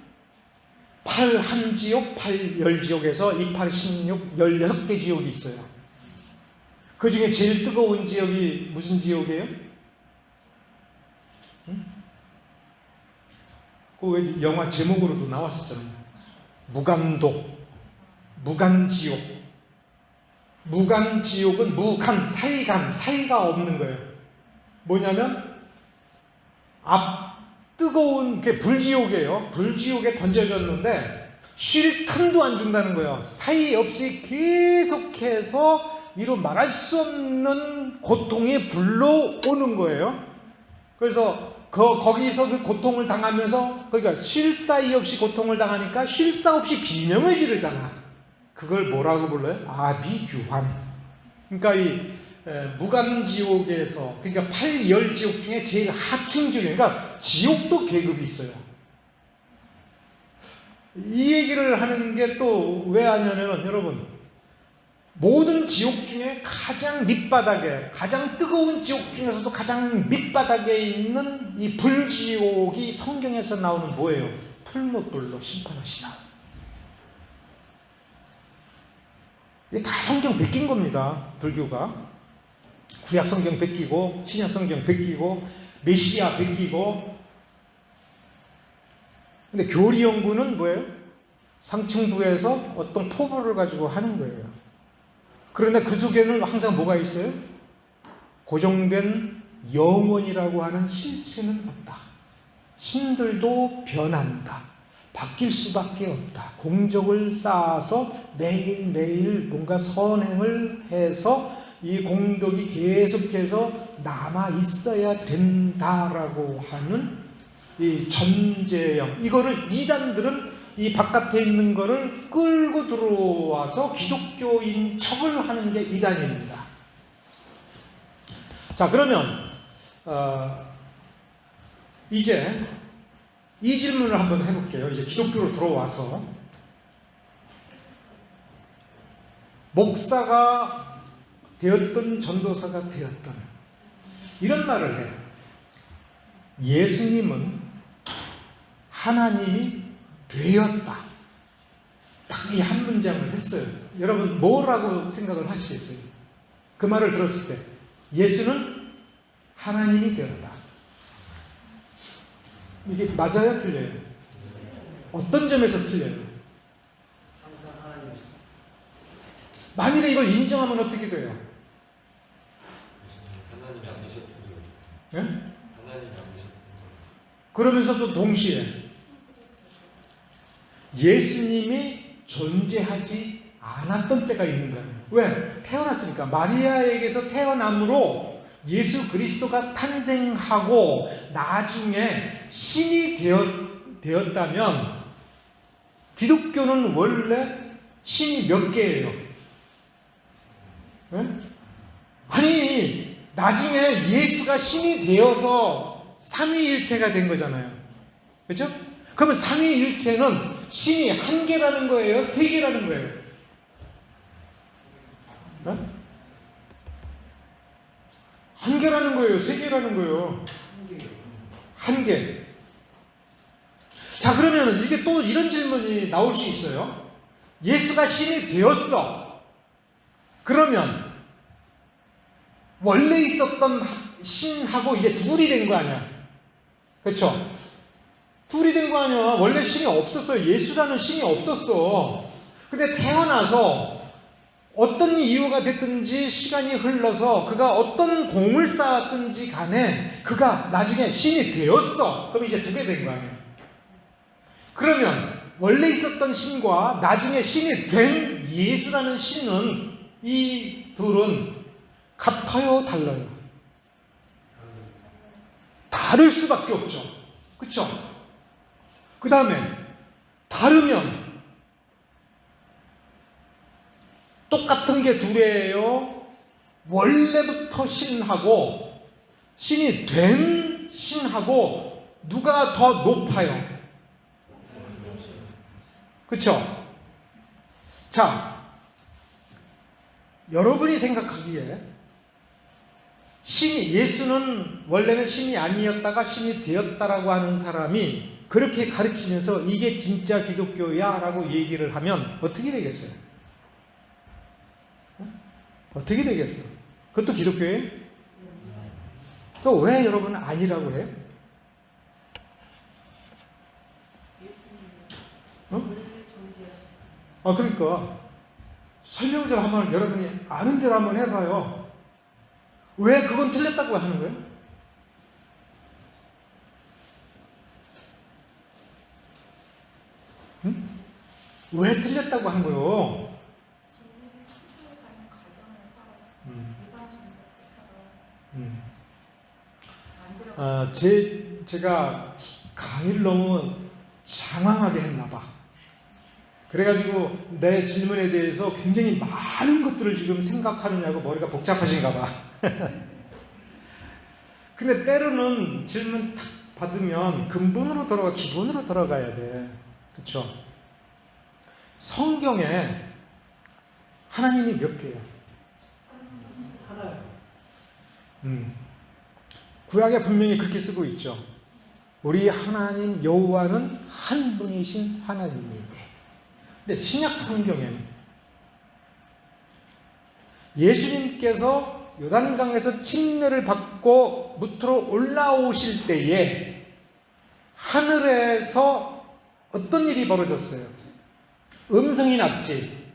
8한지옥, 8열지옥에서 28, 16, 16개 지옥이 있어요. 그 중에 제일 뜨거운 지옥이 무슨 지옥이에요? 그 왜 영화 제목으로도 나왔었잖아요. 무간도, 무간지옥. 무간지옥은 무간, 사이가 없는 거예요. 뭐냐면 뜨거운 게 불지옥이에요. 불지옥에 던져졌는데 쉴 틈도 안 준다는 거예요. 사이 없이 계속해서 이루 말할 수 없는 고통이 불러오는 거예요. 그래서 거기서 그 고통을 당하면서, 그러니까 쉴 사이 없이 고통을 당하니까 쉴 사 없이 비명을 지르잖아. 그걸 뭐라고 불러요? 아비규환. 그러니까 이 무간지옥에서, 그러니까 8열지옥 중에 제일 하층 지옥, 그러니까 지옥도 계급이 있어요. 이 얘기를 하는 게 또 왜 하냐면은, 여러분, 모든 지옥 중에 가장 밑바닥에, 가장 뜨거운 지옥 중에서도 가장 밑바닥에 있는 이 불지옥이 성경에서 나오는 뭐예요? 풀무불로 심판하시라. 이게 다 성경 베낀 겁니다. 불교가 구약 성경 베끼고 신약 성경 베끼고 메시아 베끼고. 근데 교리 연구는 뭐예요? 상층부에서 어떤 포부를 가지고 하는 거예요. 그런데 그 속에는 항상 뭐가 있어요? 고정된 영원이라고 하는 실체는 없다. 신들도 변한다. 바뀔 수밖에 없다. 공적을 쌓아서 매일매일 뭔가 선행을 해서 이 공덕이 계속해서 남아 있어야 된다라고 하는 이 전제형. 이거를 이단들은 이 바깥에 있는 거를 끌고 들어와서 기독교인 척을 하는 게 이단입니다. 자, 그러면 이제 이 질문을 한번 해볼게요. 이제 기독교로 들어와서 목사가 되었던 전도사가 되었던 이런 말을 해요. 예수님은 하나님이 되었다. 딱 이 한 문장을 했어요. 여러분 뭐라고 생각을 하시겠어요? 그 말을 들었을 때 예수는 하나님이 되었다. 이게 맞아요? 틀려요? 어떤 점에서 틀려요? 만일에 이걸 인정하면 어떻게 돼요? 하나님이 아니셨던 거예요. 네? 하나님이 아니셨던 거예요. 그러면서도 동시에 예수님이 존재하지 않았던 때가 있는 거예요. 왜? 태어났으니까. 마리아에게서 태어남으로 예수 그리스도가 탄생하고 나중에 신이 되었다면 기독교는 원래 신이 몇 개예요? 네? 아니, 나중에 예수가 신이 되어서 삼위일체가 된 거잖아요. 그렇죠? 그러면 삼위일체는 신이 한 개라는 거예요? 세 개라는 거예요? 어? 한 개라는 거예요? 세 개라는 거예요? 한 개. 자, 그러면 이게 또 이런 질문이 나올 수 있어요. 예수가 신이 되었어. 그러면 원래 있었던 신하고 이제 둘이 된 거 아니야? 그렇죠? 둘이 된 거 아니야? 원래 신이 없었어요. 예수라는 신이 없었어. 근데 태어나서 어떤 이유가 됐든지 시간이 흘러서 그가 어떤 공을 쌓았든지 간에 그가 나중에 신이 되었어. 그럼 이제 두 개 된 거 아니에요? 그러면 원래 있었던 신과 나중에 신이 된 예수라는 신은 이 둘은 같아요? 달라요? 다를 수밖에 없죠. 그렇죠? 그 다음에 다르면 똑같은 게 둘이에요? 원래부터 신하고 신이 된 신하고 누가 더 높아요? 그렇죠? 자, 여러분이 생각하기에 예수는 원래는 신이 아니었다가 신이 되었다라고 하는 사람이 그렇게 가르치면서 이게 진짜 기독교야 라고 얘기를 하면 어떻게 되겠어요? 어떻게 되겠어요? 그것도 기독교예요? 또 왜 여러분은 아니라고 해요? 그러니까 설명 좀 한번 여러분이 아는 대로 한번 해봐요. 왜 그건 틀렸다고 하는 거예요? 응? 왜 틀렸다고 하는 거예요? 제가 강의를 너무 장황하게 했나 봐. 그래가지고 내 질문에 대해서 굉장히 많은 것들을 지금 생각하느냐고 머리가 복잡하신가 봐. 근데 때로는 질문 탁 받으면 근본으로 기본으로 들어가야 돼. 그렇죠? 성경에 하나님이 몇 개예요? 하나요. 구약에 분명히 그렇게 쓰고 있죠. 우리 하나님 여호와는 한 분이신 하나님이에요. 근데 신약 성경에는 예수님께서 요단강에서 침례를 받고 무트로 올라오실 때에 하늘에서 어떤 일이 벌어졌어요? 음성이 났지.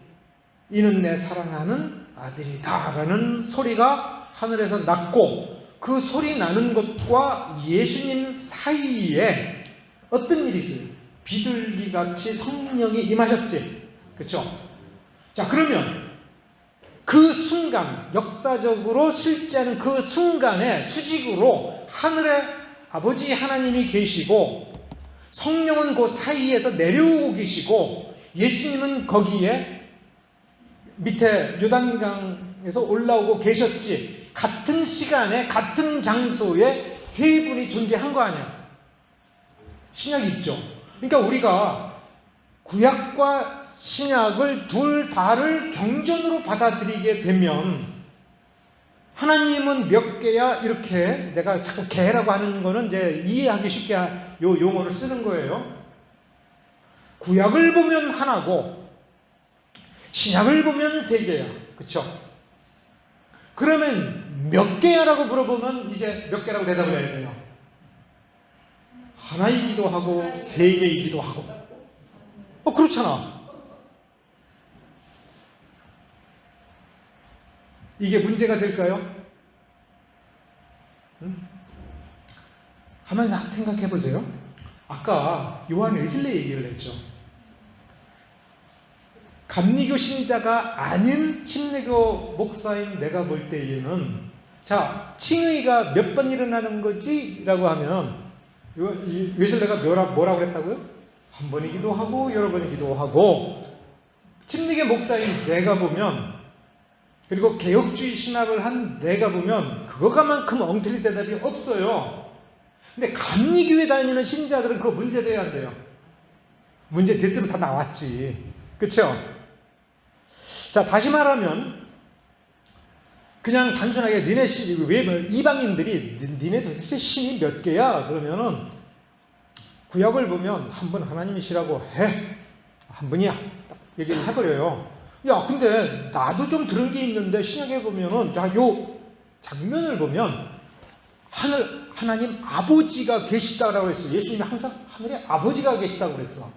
이는 내 사랑하는 아들이다 라는 소리가 하늘에서 났고, 그 소리 나는 것과 예수님 사이에 어떤 일이 있어요? 비둘기같이 성령이 임하셨지. 그렇죠? 자, 그러면 그 순간, 역사적으로 실제하는 그 순간에 수직으로 하늘에 아버지 하나님이 계시고 성령은 그 사이에서 내려오고 계시고 예수님은 거기에 밑에 요단강에서 올라오고 계셨지. 같은 시간에 같은 장소에 세 분이 존재한 거 아니야. 신약이 있죠. 그러니까 우리가 구약과 신약을 둘 다를 경전으로 받아들이게 되면 하나님은 몇 개야? 이렇게 내가 자꾸 개라고 하는 거는 이제 이해하기 쉽게 요 용어를 쓰는 거예요. 구약을 보면 하나고 신약을 보면 세 개야. 그렇죠? 그러면 몇 개야라고 물어보면 이제 몇 개라고 대답을 해야 돼요. 하나이기도 하고 세 개이기도 하고. 그렇잖아. 이게 문제가 될까요? 한번 생각해 보세요. 아까 요한 웨슬리 얘기를 했죠. 감리교 신자가 아닌 침례교 목사인 내가 볼 때에는, 자, 칭의가 몇 번 일어나는 거지? 라고 하면 웨슬리가 뭐라고 그랬다고요? 한 번이기도 하고 여러 번이기도 하고. 침례교 목사인 내가 보면, 그리고 개혁주의 신학을 한 내가 보면 그거만큼 엉터리 대답이 없어요. 근데 감리교회 다니는 신자들은 그거 문제돼야 안 돼요. 문제 됐으면 다 나왔지. 그쵸? 자, 다시 말하면 그냥 단순하게 왜 이방인들이 니네 도대체 신이 몇 개야? 그러면은 구약을 보면 한 분 하나님이시라고 해. 한 분이야. 딱 얘기를 해버려요. 야, 근데 나도 좀 들은 게 있는데 신약에 보면은 자, 요 장면을 보면 하나님 아버지가 계시다라고 했어요. 예수님이 항상 하늘에 아버지가 계시다고 그랬어.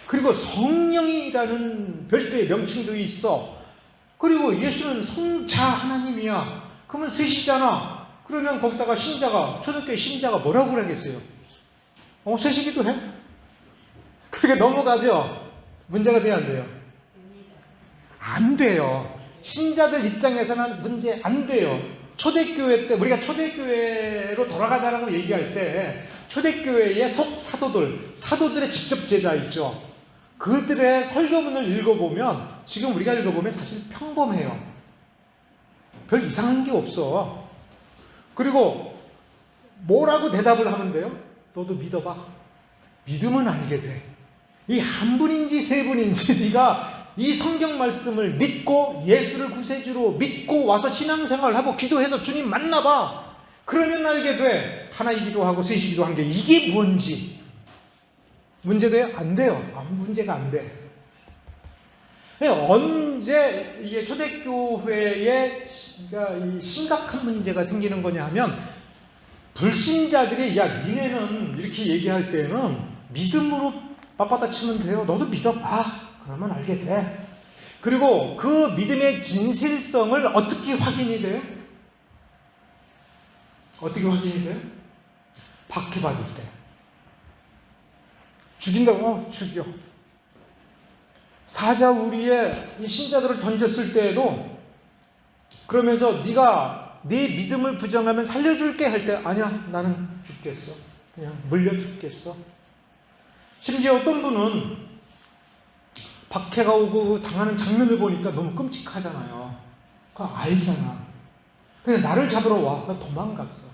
그리고 성령이라는 별도의 명칭도 있어. 그리고 예수는 성자 하나님이야. 그러면 셋이잖아. 그러면 거기다가 초대교회 신자가 뭐라고 그러겠어요? 셋이기도 해? 그렇게 넘어가죠? 문제가 돼야 안 돼요? 안 돼요. 신자들 입장에서는 문제 안 돼요. 초대교회 때, 우리가 초대교회로 돌아가자라고 얘기할 때, 초대교회의 사도들의 직접 제자 있죠. 그들의 설교문을 읽어보면, 지금 우리가 읽어보면 사실 평범해요. 별 이상한 게 없어. 그리고 뭐라고 대답을 하면 돼요? 너도 믿어봐. 믿으면 알게 돼. 이 한 분인지 세 분인지 네가 이 성경 말씀을 믿고 예수를 구세주로 믿고 와서 신앙생활하고 기도해서 주님 만나봐. 그러면 알게 돼. 하나이기도 하고 셋이기도 한 게 이게 뭔지. 문제돼요? 안 돼요. 아무 문제가 안 돼. 언제 이게 초대교회에 이 심각한 문제가 생기는 거냐 하면 불신자들이 야 니네는 이렇게 얘기할 때는 믿음으로 맞받아치면 돼요. 너도 믿어봐. 그러면 알게 돼. 그리고 그 믿음의 진실성을 어떻게 확인이 돼요? 어떻게 확인이 돼요? 박해받을 때. 죽인다고? 죽여. 사자우리에 이 신자들을 던졌을 때에도 그러면서 네가 네 믿음을 부정하면 살려줄게 할 때 아니야 나는 죽겠어. 그냥 물려 죽겠어. 심지어 어떤 분은 박해가 오고 당하는 장면을 보니까 너무 끔찍하잖아요. 그거 알잖아. 그냥 나를 잡으러 와. 나 도망갔어.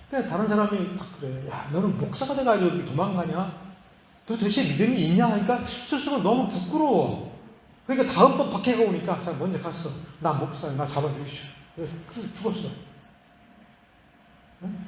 그냥 다른 사람이 딱 그래. 야 너는 목사가 돼가지고 여기 도망가냐? 너 도대체 믿음이 있냐? 하니까 스스로 너무 부끄러워. 그러니까 다음번 박해가 오니까 자 먼저 갔어. 나 목사야. 나 잡아주시오. 그래서 죽었어. 응?